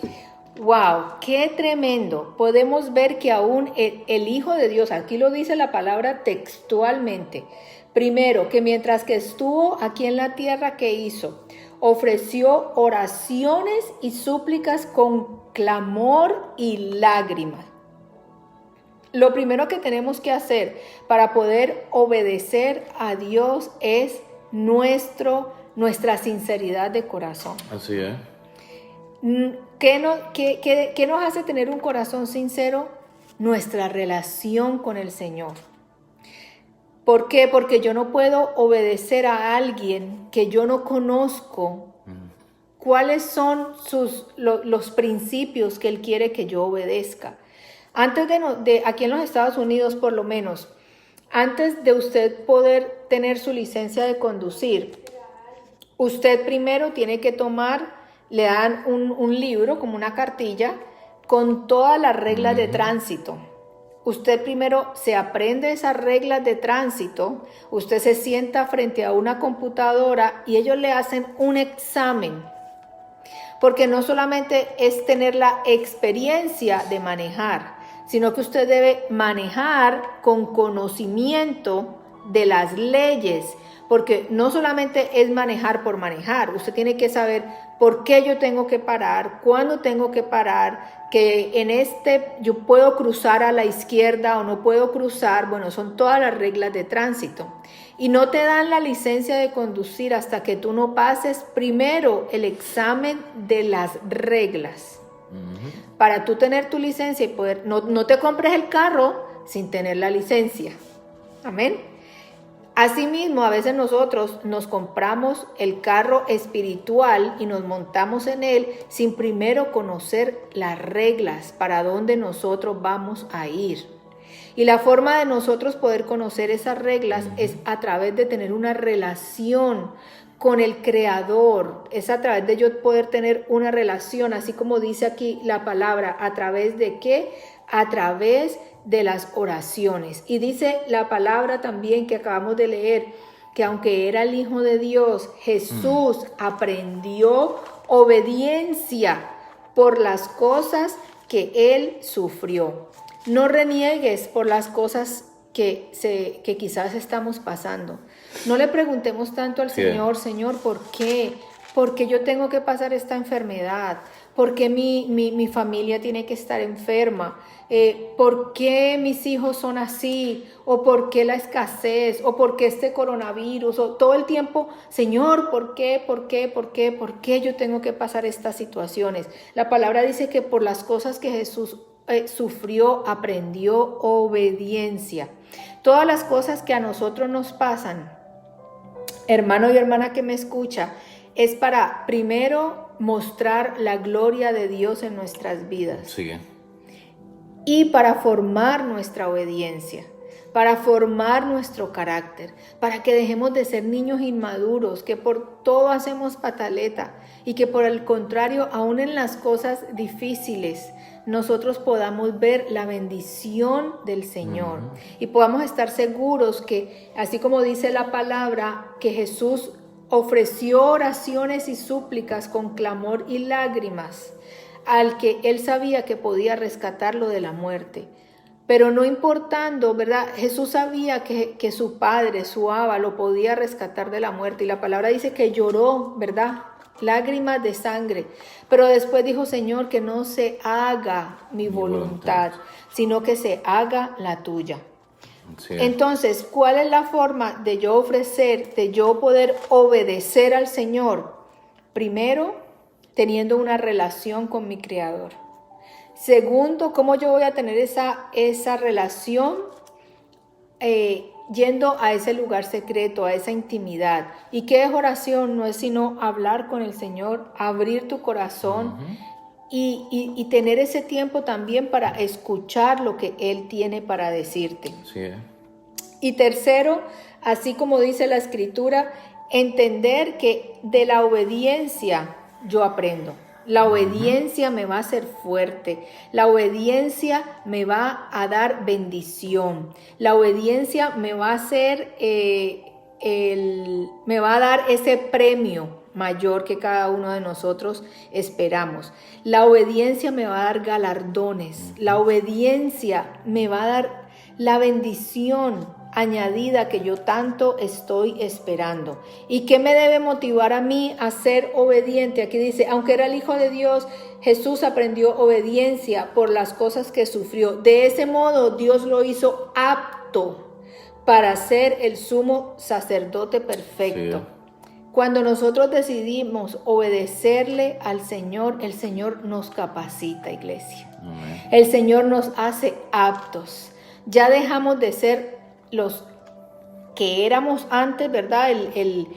¡Wow! ¡Qué tremendo! Podemos ver que aún el Hijo de Dios, aquí lo dice la palabra textualmente. Primero, que mientras que estuvo aquí en la tierra, ¿qué hizo? Ofreció oraciones y súplicas con clamor y lágrimas. Lo primero que tenemos que hacer para poder obedecer a Dios es nuestra sinceridad de corazón. Así es. ¿Qué nos hace tener un corazón sincero? Nuestra relación con el Señor. ¿Por qué? Porque yo no puedo obedecer a alguien que yo no conozco. ¿Cuáles son los principios que Él quiere que yo obedezca? Antes de aquí en los Estados Unidos, por lo menos, antes de usted poder tener su licencia de conducir, usted primero tiene que le dan un libro, como una cartilla, con todas las reglas de tránsito. Usted primero se aprende esas reglas de tránsito, usted se sienta frente a una computadora y ellos le hacen un examen. Porque no solamente es tener la experiencia de manejar, sino que usted debe manejar con conocimiento de las leyes, porque no solamente es manejar por manejar, usted tiene que saber por qué yo tengo que parar, cuándo tengo que parar, que yo puedo cruzar a la izquierda o no puedo cruzar. Bueno, son todas las reglas de tránsito. Y no te dan la licencia de conducir hasta que tú no pases primero el examen de las reglas. Para tú tener tu licencia y poder, no te compres el carro sin tener la licencia. Amén. Asimismo, a veces nosotros nos compramos el carro espiritual y nos montamos en él sin primero conocer las reglas para dónde nosotros vamos a ir. Y la forma de nosotros poder conocer esas reglas es a través de tener una relación con el Creador. Es a través de yo poder tener una relación, así como dice aquí la palabra, ¿a través de qué? A través de las oraciones. Y dice la palabra también que acabamos de leer, que aunque era el Hijo de Dios, Jesús aprendió obediencia por las cosas que Él sufrió. No reniegues por las cosas que quizás estamos pasando. No le preguntemos tanto al Señor, Señor, ¿por qué? ¿Por qué yo tengo que pasar esta enfermedad? ¿Por qué mi familia tiene que estar enferma? ¿Por qué mis hijos son así? ¿O por qué la escasez? ¿O por qué este coronavirus? O todo el tiempo, Señor, ¿por qué? ¿Por qué? ¿Por qué? ¿Por qué yo tengo que pasar estas situaciones? La palabra dice que por las cosas que Jesús sufrió, aprendió obediencia. Todas las cosas que a nosotros nos pasan, hermano y hermana que me escucha, es para primero mostrar la gloria de Dios en nuestras vidas. Sí. Y para formar nuestra obediencia, para formar nuestro carácter, para que dejemos de ser niños inmaduros, que por todo hacemos pataleta y que por el contrario, aún en las cosas difíciles, nosotros podamos ver la bendición del Señor y podamos estar seguros que, así como dice la palabra, que Jesús ofreció oraciones y súplicas con clamor y lágrimas al que él sabía que podía rescatarlo de la muerte. Pero no importando, ¿verdad? Jesús sabía que su padre, su Abba, lo podía rescatar de la muerte. Y la palabra dice que lloró, ¿verdad? Lágrimas de sangre. Pero después dijo, Señor, que no se haga mi voluntad, sino que se haga la tuya. Sí. Entonces, ¿cuál es la forma de yo ofrecer, de yo poder obedecer al Señor? Primero, teniendo una relación con mi Creador. Segundo, ¿cómo yo voy a tener esa relación? Yendo a ese lugar secreto, a esa intimidad. ¿Y qué es oración? No es sino hablar con el Señor, abrir tu corazón y tener ese tiempo también para escuchar lo que Él tiene para decirte. Sí. Y tercero, así como dice la Escritura, entender que de la obediencia yo aprendo. La obediencia me va a hacer fuerte. La obediencia me va a dar bendición. La obediencia me va a hacer, me va a dar ese premio mayor que cada uno de nosotros esperamos. La obediencia me va a dar galardones. La obediencia me va a dar la bendición añadida que yo tanto estoy esperando. ¿Y qué me debe motivar a mí a ser obediente? Aquí dice, aunque era el Hijo de Dios, Jesús aprendió obediencia por las cosas que sufrió. De ese modo, Dios lo hizo apto para ser el sumo sacerdote perfecto. Sí. Cuando nosotros decidimos obedecerle al Señor, el Señor nos capacita, iglesia. Amén. El Señor nos hace aptos. Ya dejamos de ser los que éramos antes, ¿verdad? El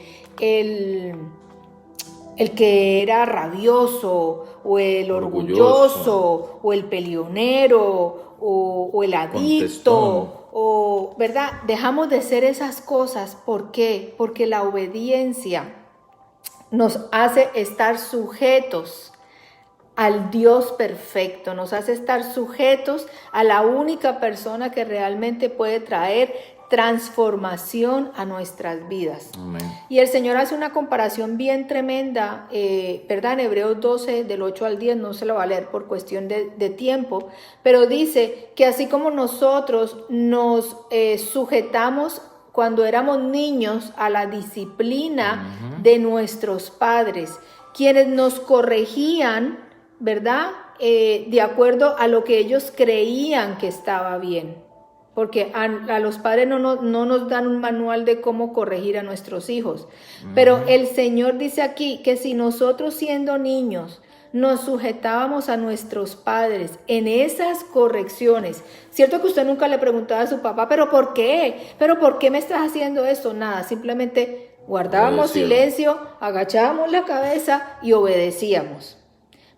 que era rabioso, o el orgulloso, o el peleonero, o el adicto, o, ¿verdad? Dejamos de ser esas cosas. ¿Por qué? Porque la obediencia nos hace estar sujetos al Dios perfecto, nos hace estar sujetos a la única persona que realmente puede traer transformación a nuestras vidas. Amén. Y el Señor hace una comparación bien tremenda, ¿verdad? En Hebreos 12, del 8 al 10, no se lo va a leer por cuestión de tiempo, pero dice que así como nosotros nos sujetamos cuando éramos niños a la disciplina de nuestros padres, quienes nos corregían, ¿verdad? De acuerdo a lo que ellos creían que estaba bien. Porque a los padres no nos dan un manual de cómo corregir a nuestros hijos. Pero el Señor dice aquí que si nosotros siendo niños nos sujetábamos a nuestros padres en esas correcciones, cierto que usted nunca le preguntaba a su papá, ¿pero por qué? ¿Pero por qué me estás haciendo esto? Nada, simplemente guardábamos silencio, agachábamos la cabeza y obedecíamos.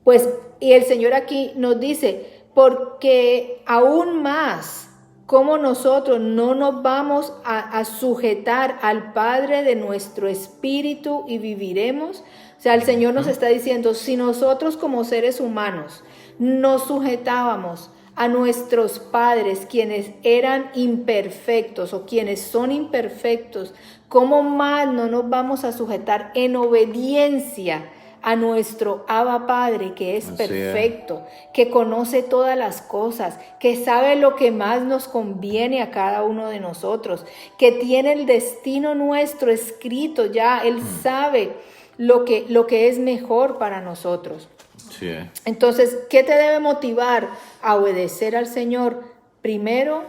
Pues, y el Señor aquí nos dice, porque aún más, como nosotros no nos vamos a sujetar al Padre de nuestro espíritu y viviremos. O sea, el Señor nos está diciendo, si nosotros como seres humanos nos sujetábamos a nuestros padres, quienes eran imperfectos o quienes son imperfectos, ¿cómo más no nos vamos a sujetar en obediencia a nuestro Abba Padre, que es perfecto, que conoce todas las cosas, que sabe lo que más nos conviene a cada uno de nosotros, que tiene el destino nuestro escrito ya? Él sabe lo que es mejor para nosotros. Sí. Entonces, ¿qué te debe motivar a obedecer al Señor? Primero,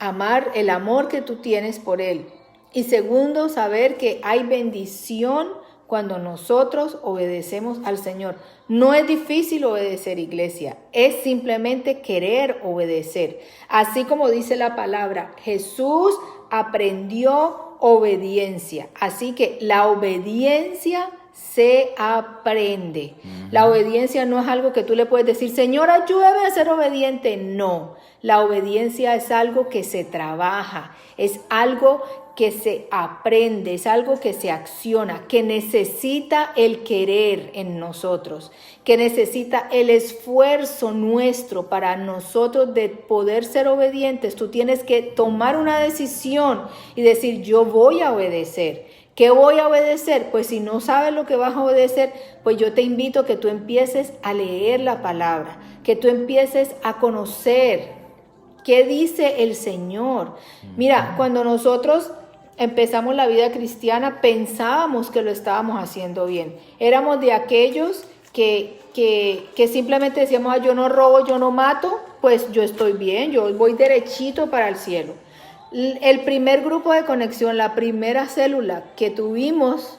amar el amor que tú tienes por Él. Y segundo, saber que hay bendición cuando nosotros obedecemos al Señor. No es difícil obedecer, iglesia, es simplemente querer obedecer. Así como dice la palabra, Jesús aprendió obediencia. Así que la obediencia se aprende. La obediencia no es algo que tú le puedes decir, Señor, ayúdame a ser obediente. No, la obediencia es algo que se trabaja, es algo que se aprende, es algo que se acciona, que necesita el querer en nosotros, que necesita el esfuerzo nuestro para nosotros de poder ser obedientes. Tú tienes que tomar una decisión y decir, yo voy a obedecer. ¿Qué voy a obedecer? Pues si no sabes lo que vas a obedecer, pues yo te invito a que tú empieces a leer la palabra, que tú empieces a conocer qué dice el Señor. Mira, cuando nosotros empezamos la vida cristiana, pensábamos que lo estábamos haciendo bien. Éramos de aquellos que simplemente decíamos, yo no robo, yo no mato, pues yo estoy bien, yo voy derechito para el cielo. El primer grupo de conexión, la primera célula que tuvimos,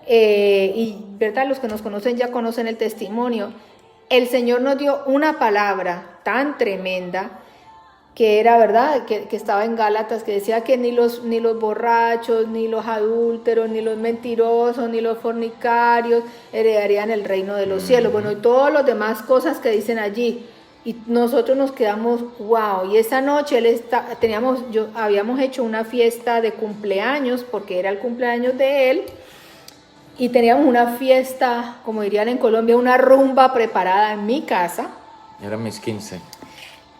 y ¿verdad? Los que nos conocen ya conocen el testimonio, el Señor nos dio una palabra tan tremenda que era, ¿verdad? Que estaba en Gálatas, que decía que ni los borrachos, ni los adúlteros, ni los mentirosos, ni los fornicarios heredarían el reino de los cielos. Bueno, y todas las demás cosas que dicen allí. Y nosotros nos quedamos, wow. Y esa noche habíamos hecho una fiesta de cumpleaños, porque era el cumpleaños de él. Y teníamos una fiesta, como dirían en Colombia, una rumba preparada en mi casa. Eran mis 15.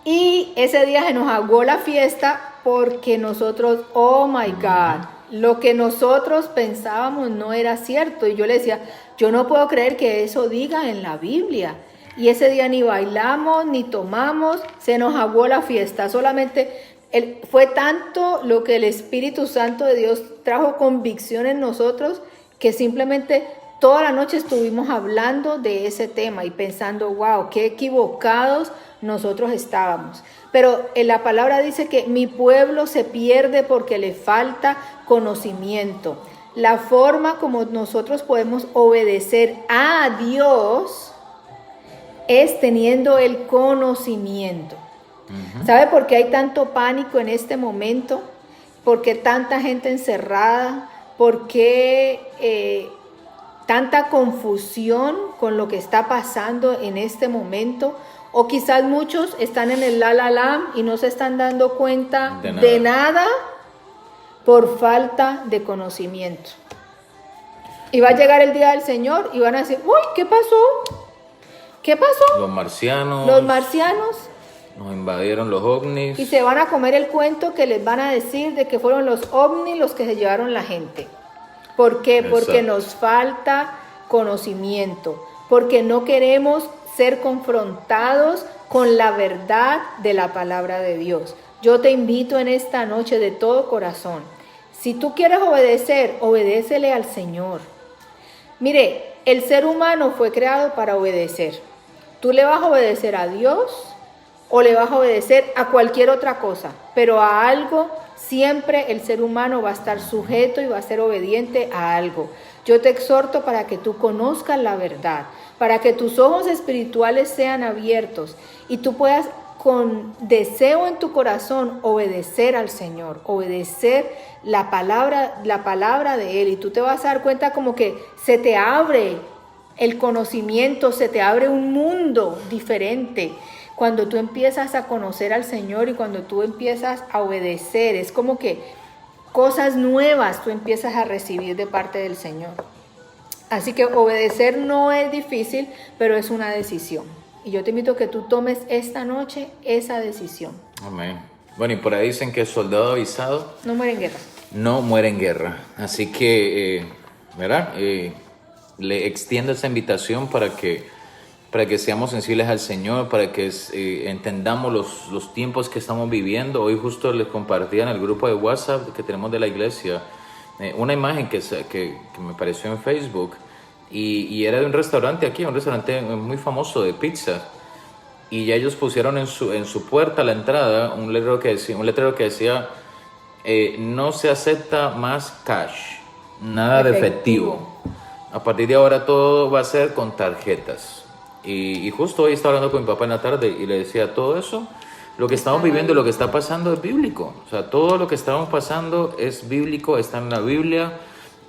Y ese día se nos aguó la fiesta porque nosotros, oh my God, lo que nosotros pensábamos no era cierto. Y yo le decía, yo no puedo creer que eso diga en la Biblia. Y ese día ni bailamos, ni tomamos, se nos aguó la fiesta. Solamente fue tanto lo que el Espíritu Santo de Dios trajo convicción en nosotros que simplemente toda la noche estuvimos hablando de ese tema y pensando, wow, qué equivocados nosotros estábamos. Pero en la palabra dice que mi pueblo se pierde porque le falta conocimiento. La forma como nosotros podemos obedecer a Dios es teniendo el conocimiento. ¿Sabe por qué hay tanto pánico en este momento? ¿Por qué tanta gente encerrada? ¿Por qué tanta confusión con lo que está pasando en este momento? O quizás muchos están en el la y no se están dando cuenta de nada por falta de conocimiento. Y va a llegar el día del Señor y van a decir, uy, ¿qué pasó? ¿Qué pasó? Los marcianos. Nos invadieron los ovnis. Y se van a comer el cuento que les van a decir de que fueron los ovnis los que se llevaron la gente. ¿Por qué? Exacto. Porque nos falta conocimiento. Porque no queremos ser confrontados con la verdad de la palabra de Dios. Yo te invito en esta noche de todo corazón. Si tú quieres obedecer, obedécele al Señor. Mire, el ser humano fue creado para obedecer. ¿Tú le vas a obedecer a Dios o le vas a obedecer a cualquier otra cosa? Pero a algo, siempre el ser humano va a estar sujeto y va a ser obediente a algo. Yo te exhorto para que tú conozcas la verdad, para que tus ojos espirituales sean abiertos y tú puedas con deseo en tu corazón obedecer al Señor, obedecer la palabra de Él. Y tú te vas a dar cuenta como que se te abre el conocimiento, se te abre un mundo diferente. Cuando tú empiezas a conocer al Señor y cuando tú empiezas a obedecer, es como que cosas nuevas tú empiezas a recibir de parte del Señor. Así que obedecer no es difícil, pero es una decisión. Y yo te invito a que tú tomes esta noche esa decisión. Amén. Bueno, y por ahí dicen que el soldado avisado no muere en guerra. No muere en guerra. Así que, ¿verdad? Le extiendo esa invitación para que seamos sensibles al Señor, para que entendamos los tiempos que estamos viviendo. Hoy justo les compartía en el grupo de WhatsApp que tenemos de la iglesia una imagen que me pareció en Facebook y era de un restaurante aquí, un restaurante muy famoso de pizza. Y ya ellos pusieron en su puerta a la entrada un letrero que decía no se acepta más cash, nada de efectivo. A partir de ahora todo va a ser con tarjetas. Y justo hoy estaba hablando con mi papá en la tarde y le decía, todo eso, lo que estamos viviendo, lo que está pasando es bíblico. O sea, todo lo que estamos pasando es bíblico, está en la Biblia.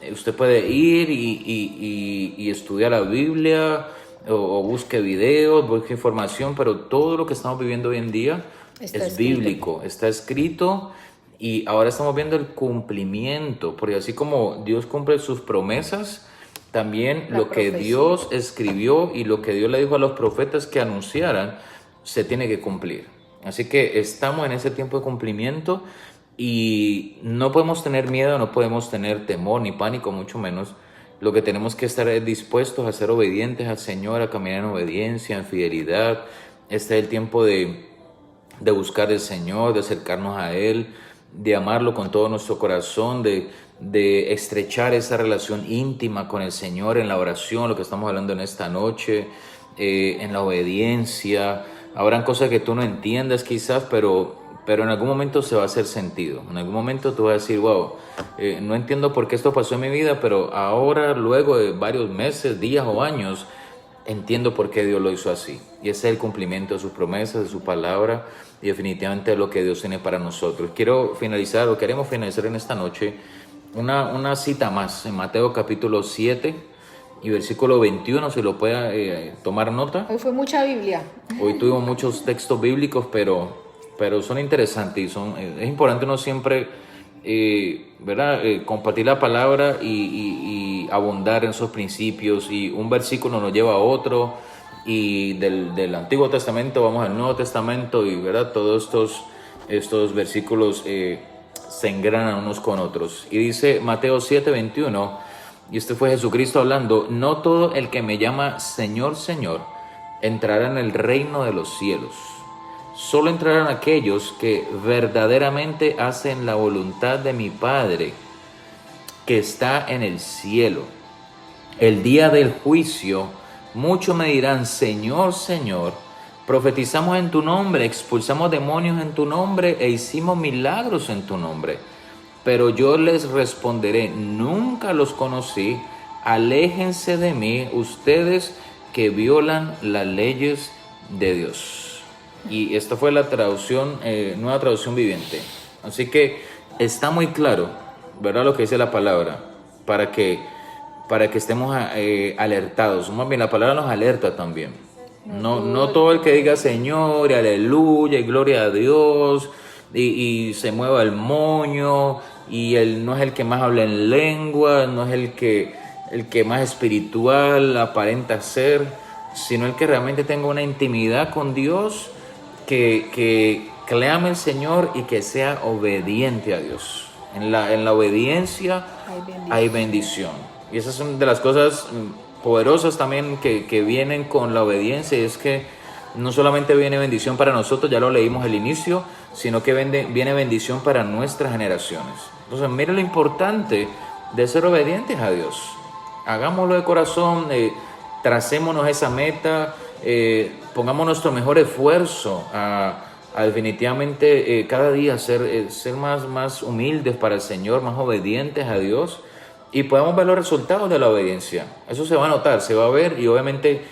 Usted puede ir y estudiar la Biblia o busque videos, busque información, pero todo lo que estamos viviendo hoy en día es bíblico, está escrito. Y ahora estamos viendo el cumplimiento, porque así como Dios cumple sus promesas, también lo que Dios escribió y lo que Dios le dijo a los profetas que anunciaran, se tiene que cumplir. Así que estamos en ese tiempo de cumplimiento Y no podemos tener miedo, no podemos tener temor ni pánico, mucho menos. Lo que tenemos que estar es dispuestos a ser obedientes al Señor, a caminar en obediencia, en fidelidad. Este es el tiempo de buscar al Señor, de acercarnos a Él, de amarlo con todo nuestro corazón, de estrechar esa relación íntima con el Señor en la oración, lo que estamos hablando en esta noche, en la obediencia. Habrán cosas que tú no entiendas quizás, pero en algún momento se va a hacer sentido. En algún momento tú vas a decir, wow, no entiendo por qué esto pasó en mi vida, pero ahora, luego de varios meses, días o años, entiendo por qué Dios lo hizo así. Y ese es el cumplimiento de sus promesas, de su palabra, y definitivamente es lo que Dios tiene para nosotros. Queremos finalizar en esta noche una cita más en Mateo capítulo 7 y versículo 21, si lo pueda tomar nota. Hoy fue mucha Biblia. Hoy tuvimos muchos textos bíblicos, pero son interesantes y es importante uno siempre ¿verdad? Compartir la palabra y abundar en esos principios, y un versículo nos lleva a otro, y del Antiguo Testamento vamos al Nuevo Testamento, y ¿verdad? Todos estos versículos se engranan unos con otros. Y dice Mateo 7:21, y este fue Jesucristo hablando: no todo el que me llama Señor, Señor, entrará en el reino de los cielos. Solo entrarán aquellos que verdaderamente hacen la voluntad de mi Padre que está en el cielo. El día del juicio, muchos me dirán: Señor, Señor, profetizamos en tu nombre, expulsamos demonios en tu nombre e hicimos milagros en tu nombre. Pero yo les responderé: nunca los conocí, aléjense de mí, ustedes que violan las leyes de Dios. Y esta fue la traducción, nueva traducción viviente. Así que está muy claro, ¿verdad? Lo que dice la palabra, para que estemos alertados. Más bien, la palabra nos alerta también. No todo el que diga Señor y aleluya y gloria a Dios y se mueva el moño, y él no es el que más habla en lengua, no es el que más espiritual aparenta ser, sino el que realmente tenga una intimidad con Dios, que clame al Señor y que sea obediente a Dios. En la obediencia hay bendición. Y esas son de las cosas poderosas también que vienen con la obediencia, y es que no solamente viene bendición para nosotros, ya lo leímos al inicio, sino que viene bendición para nuestras generaciones. Entonces, mire lo importante de ser obedientes a Dios. Hagámoslo de corazón, tracémonos esa meta, pongamos nuestro mejor esfuerzo a definitivamente cada día ser más humildes para el Señor, más obedientes a Dios, y podamos ver los resultados de la obediencia. Eso se va a notar, se va a ver, y obviamente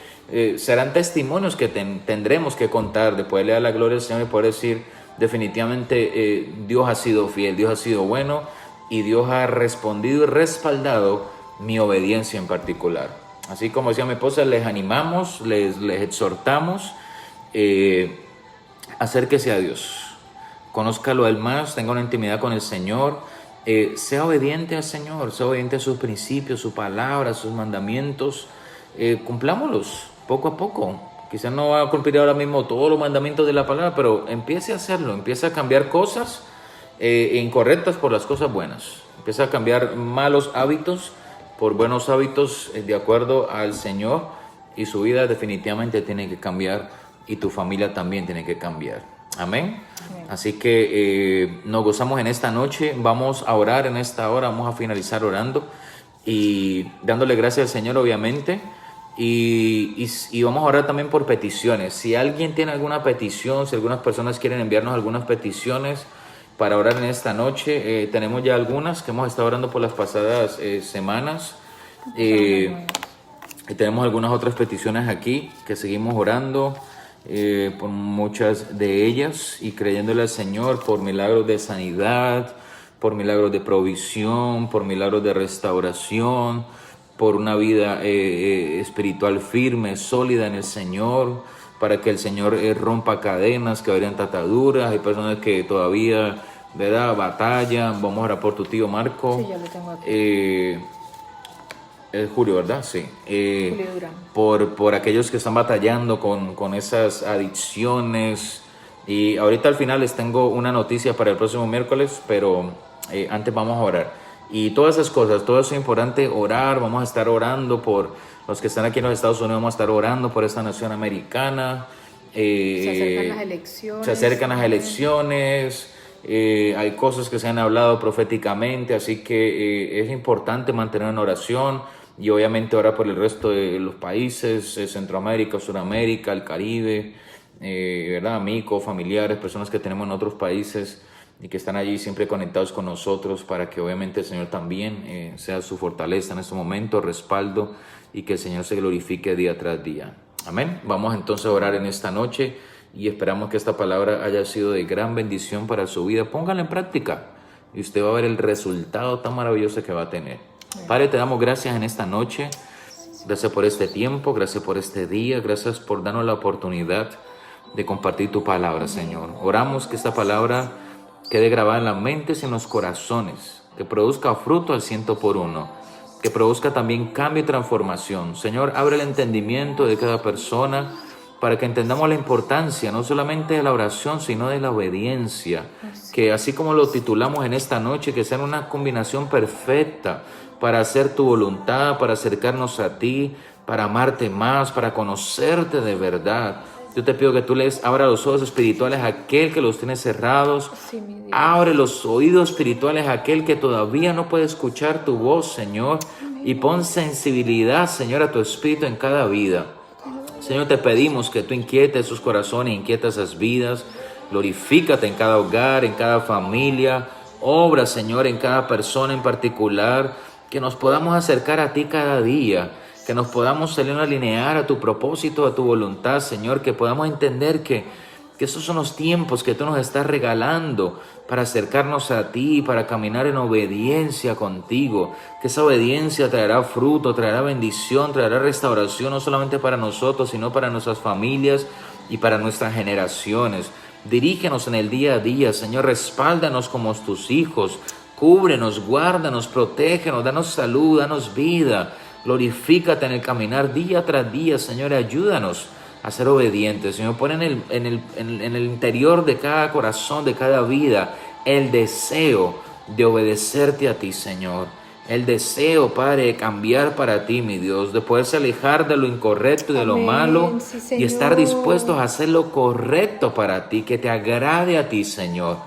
serán testimonios que tendremos que contar, de poderle dar la gloria al Señor y poder decir: definitivamente Dios ha sido fiel, Dios ha sido bueno, y Dios ha respondido y respaldado mi obediencia en particular. Así como decía mi esposa, les animamos, les exhortamos, acérquese a Dios, conózcalo a Él más, tenga una intimidad con el Señor, sea obediente al Señor, sea obediente a sus principios, su palabra, sus mandamientos, cumplámoslos poco a poco. Quizás no va a cumplir ahora mismo todos los mandamientos de la palabra, pero empiece a hacerlo, empiece a cambiar cosas incorrectas por las cosas buenas, empiece a cambiar malos hábitos por buenos hábitos de acuerdo al Señor, y su vida definitivamente tiene que cambiar, y tu familia también tiene que cambiar. Amén. Así que nos gozamos en esta noche. Vamos a orar en esta hora, vamos a finalizar orando y dándole gracias al Señor, obviamente, y vamos a orar también por peticiones. Si alguien tiene alguna petición, si algunas personas quieren enviarnos algunas peticiones para orar en esta noche, tenemos ya algunas que hemos estado orando por las pasadas semanas, y tenemos algunas otras peticiones aquí que seguimos orando por muchas de ellas, y creyéndole al Señor por milagros de sanidad, por milagros de provisión, por milagros de restauración, por una vida espiritual firme, sólida en el Señor, para que el Señor rompa cadenas que habrían ataduras. Hay personas que todavía, ¿verdad?, batallan. Vamos a orar por tu tío Marco. Sí, ya lo tengo aquí. Es Julio, ¿verdad? Sí. Julio Durán. Por aquellos que están batallando con esas adicciones, Y ahorita al final les tengo una noticia para el próximo miércoles, pero antes vamos a orar. Y todas esas cosas, todo eso es importante, orar. Vamos a estar orando por los que están aquí en los Estados Unidos, vamos a estar orando por esta nación americana. Se acercan las elecciones. Se acercan las elecciones. Hay cosas que se han hablado proféticamente, así que es importante mantener una oración y obviamente orar por el resto de los países, Centroamérica, Sudamérica, el Caribe, ¿verdad? Amigos, familiares, personas que tenemos en otros países y que están allí siempre conectados con nosotros para que obviamente el Señor también sea su fortaleza en este momento, respaldo, y que el Señor se glorifique día tras día. Amén. Vamos entonces a orar en esta noche y esperamos que esta palabra haya sido de gran bendición para su vida. Póngala en práctica y usted va a ver el resultado tan maravilloso que va a tener. Padre, te damos gracias en esta noche. Gracias por este tiempo, gracias por este día, gracias por darnos la oportunidad de compartir tu palabra, Señor. Oramos que esta palabra quede grabada en las mentes y en los corazones, que produzca fruto al 100%, que produzca también cambio y transformación. Señor, abre el entendimiento de cada persona para que entendamos la importancia no solamente de la oración, sino de la obediencia, que así como lo titulamos en esta noche, que sea una combinación perfecta para hacer tu voluntad, para acercarnos a ti, para amarte más, para conocerte de verdad. Yo te pido que tú les abras los ojos espirituales a aquel que los tiene cerrados. Sí, abre los oídos espirituales a aquel que todavía no puede escuchar tu voz, Señor. Y pon sensibilidad, Señor, a tu espíritu en cada vida. Señor, te pedimos que tú inquietes sus corazones, inquietas esas vidas. Glorifícate en cada hogar, en cada familia. Obra, Señor, en cada persona en particular. Que nos podamos acercar a ti cada día. Que nos podamos alinear a tu propósito, a tu voluntad, Señor. Que podamos entender que esos son los tiempos que tú nos estás regalando para acercarnos a ti, para caminar en obediencia contigo. Que esa obediencia traerá fruto, traerá bendición, traerá restauración, no solamente para nosotros, sino para nuestras familias y para nuestras generaciones. Dirígenos en el día a día, Señor, respáldanos como tus hijos. Cúbrenos, guárdanos, protégenos, danos salud, danos vida. Glorifícate en el caminar día tras día, Señor, ayúdanos a ser obedientes. Señor, pon en el interior de cada corazón, de cada vida, el deseo de obedecerte a ti, Señor. El deseo, Padre, de cambiar para ti, mi Dios, de poderse alejar de lo incorrecto y de lo malo, sí, y estar dispuestos a hacer lo correcto para ti, que te agrade a ti, Señor,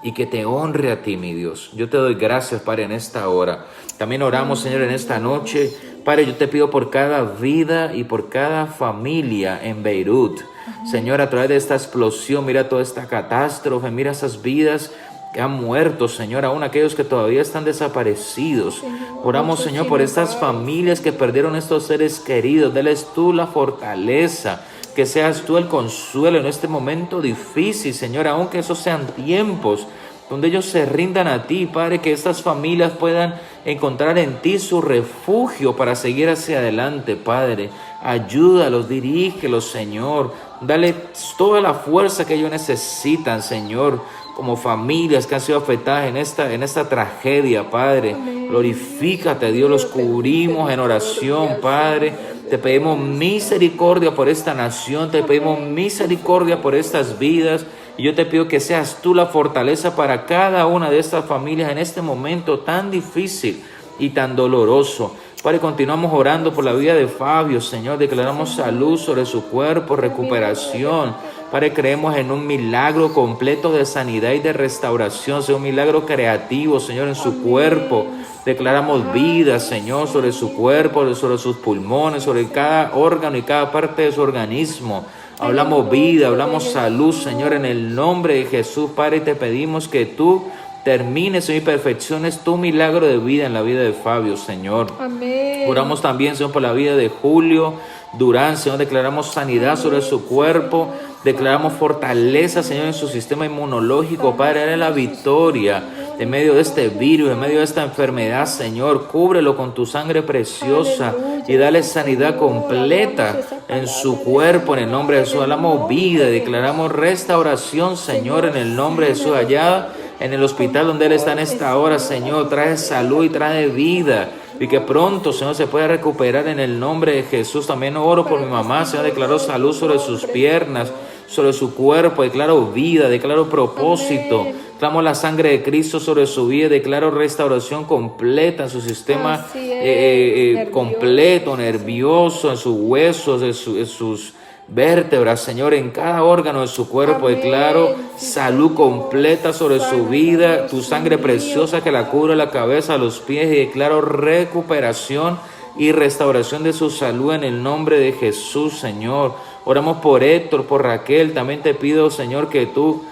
y que te honre a ti, mi Dios. Yo te doy gracias, Padre, en esta hora. También oramos, Señor, en esta noche. Padre, yo te pido por cada vida y por cada familia en Beirut. Señor, a través de esta explosión, mira toda esta catástrofe, mira esas vidas que han muerto, Señor, aún aquellos que todavía están desaparecidos. Oramos, Señor, por estas familias que perdieron estos seres queridos. Deles tú la fortaleza, que seas tú el consuelo en este momento difícil, Señor, aunque esos sean tiempos donde ellos se rindan a ti, Padre, que estas familias puedan encontrar en ti su refugio para seguir hacia adelante, Padre. Ayúdalos, dirígelos, Señor. Dale toda la fuerza que ellos necesitan, Señor, como familias que han sido afectadas en esta tragedia, Padre. Amén. Glorifícate, Dios, los cubrimos en oración, Padre. Te pedimos misericordia por esta nación, te pedimos misericordia por estas vidas. Y yo te pido que seas tú la fortaleza para cada una de estas familias en este momento tan difícil y tan doloroso. Padre, continuamos orando por la vida de Fabio, Señor. Declaramos salud sobre su cuerpo, recuperación. Padre, creemos en un milagro completo de sanidad y de restauración, sea un milagro creativo, Señor, en su cuerpo. Declaramos vida, Señor, sobre su cuerpo, sobre sus pulmones, sobre cada órgano y cada parte de su organismo. Hablamos vida, hablamos salud, Señor, en el nombre de Jesús. Padre, te pedimos que tú termines y perfecciones tu milagro de vida en la vida de Fabio, Señor. Amén. Oramos también, Señor, por la vida de Julio Durán, Señor. Declaramos sanidad sobre su cuerpo. Declaramos fortaleza, Señor, en su sistema inmunológico. Padre, dale la victoria en medio de este virus, en medio de esta enfermedad, Señor. Cúbrelo con tu sangre preciosa y dale sanidad completa en su cuerpo, en el nombre de Jesús. Hablamos vida, declaramos restauración, Señor, en el nombre de Jesús. Allá en el hospital donde Él está en esta hora, Señor, trae salud y trae vida. Y que pronto, Señor, se pueda recuperar en el nombre de Jesús. También oro por mi mamá, Señor, declaró salud sobre sus piernas, sobre su cuerpo, declaro vida, declaro propósito. Amén. Clamo la sangre de Cristo sobre su vida, declaro restauración completa en su sistema Así es, completo, nervioso, en sus huesos, en sus vértebras, Señor, en cada órgano de su cuerpo. Amén. Declaro Sí, salud Señor. completa sobre su Sana, vida, Dios tu sangre mío. preciosa que la cubre la cabeza, los pies, y declaro recuperación y restauración de su salud en el nombre de Jesús, Señor. Oramos por Héctor, por Raquel. También te pido, Señor, que tú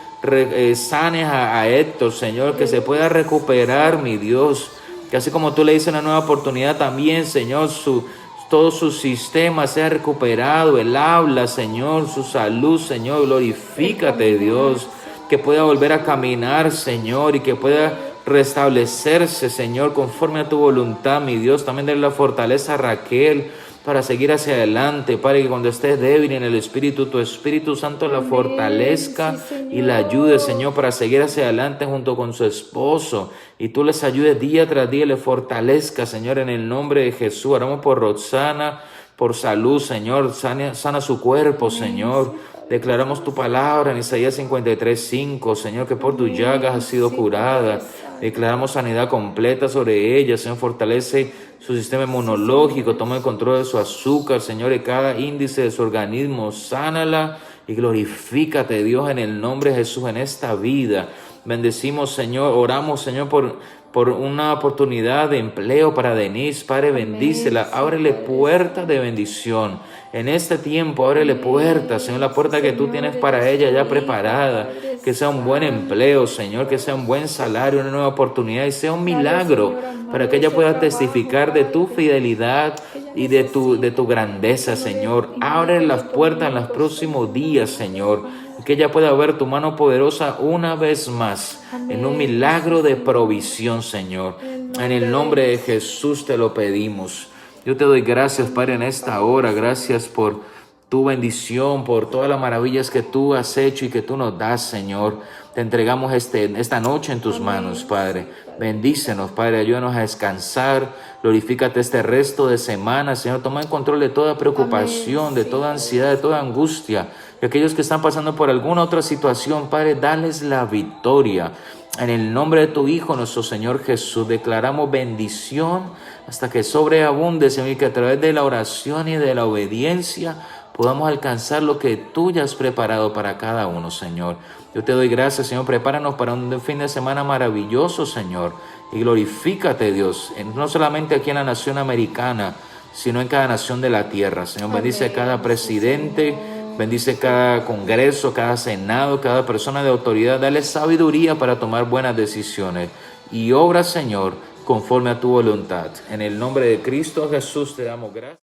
sanes a Héctor, Señor, que se pueda recuperar, mi Dios, que así como tú le dices una nueva oportunidad también, Señor, todo su sistema sea recuperado, el habla, Señor, su salud, Señor, glorifícate, Dios, que pueda volver a caminar, Señor, y que pueda restablecerse, Señor, conforme a tu voluntad, mi Dios. También dale la fortaleza a Raquel para seguir hacia adelante, Padre, que cuando estés débil en el Espíritu, tu Espíritu Santo la Amén. fortalezca Sí, y la ayude, Señor, para seguir hacia adelante junto con su esposo, y tú les ayudes día tras día, le fortalezca, Señor, en el nombre de Jesús. Oramos por Roxana, por salud, Señor, sana su cuerpo, Señor. Declaramos tu palabra en Isaías 53:5, Señor, que por tus llagas ha sido curada. Declaramos sanidad completa sobre ella, Señor, fortalece su sistema inmunológico, toma el control de su azúcar, Señor, y cada índice de su organismo, sánala y glorifícate, Dios, en el nombre de Jesús en esta vida. Bendecimos, Señor, oramos, Señor, por una oportunidad de empleo para Denise. Padre, bendícela, ábrele puertas de bendición. En este tiempo, ábrele puertas, Señor, la puerta que tú tienes para ella ya preparada. Que sea un buen empleo, Señor, que sea un buen salario, una nueva oportunidad y sea un milagro para que ella pueda testificar de tu fidelidad y de tu grandeza, Señor. Abre las puertas en los próximos días, Señor, y que ella pueda ver tu mano poderosa una vez más en un milagro de provisión, Señor. En el nombre de Jesús te lo pedimos. Yo te doy gracias, Padre, en esta hora. Gracias por tu bendición, por todas las maravillas que tú has hecho y que tú nos das, Señor. Te entregamos esta noche en tus manos, Padre. Bendícenos, Padre, ayúdanos a descansar. Glorifícate este resto de semana, Señor. Toma el control de toda preocupación, de toda ansiedad, de toda angustia. Y aquellos que están pasando por alguna otra situación, Padre, dales la victoria. En el nombre de tu Hijo, nuestro Señor Jesús, declaramos bendición hasta que sobreabunde, Señor, y que a través de la oración y de la obediencia podamos alcanzar lo que tú ya has preparado para cada uno, Señor. Yo te doy gracias, Señor. Prepáranos para un fin de semana maravilloso, Señor. Y glorifícate, Dios, no solamente aquí en la nación americana, sino en cada nación de la tierra, Señor. Bendice a cada presidente, bendice cada congreso, cada senado, cada persona de autoridad. Dale sabiduría para tomar buenas decisiones. Y obra, Señor, conforme a tu voluntad. En el nombre de Cristo Jesús te damos gracias.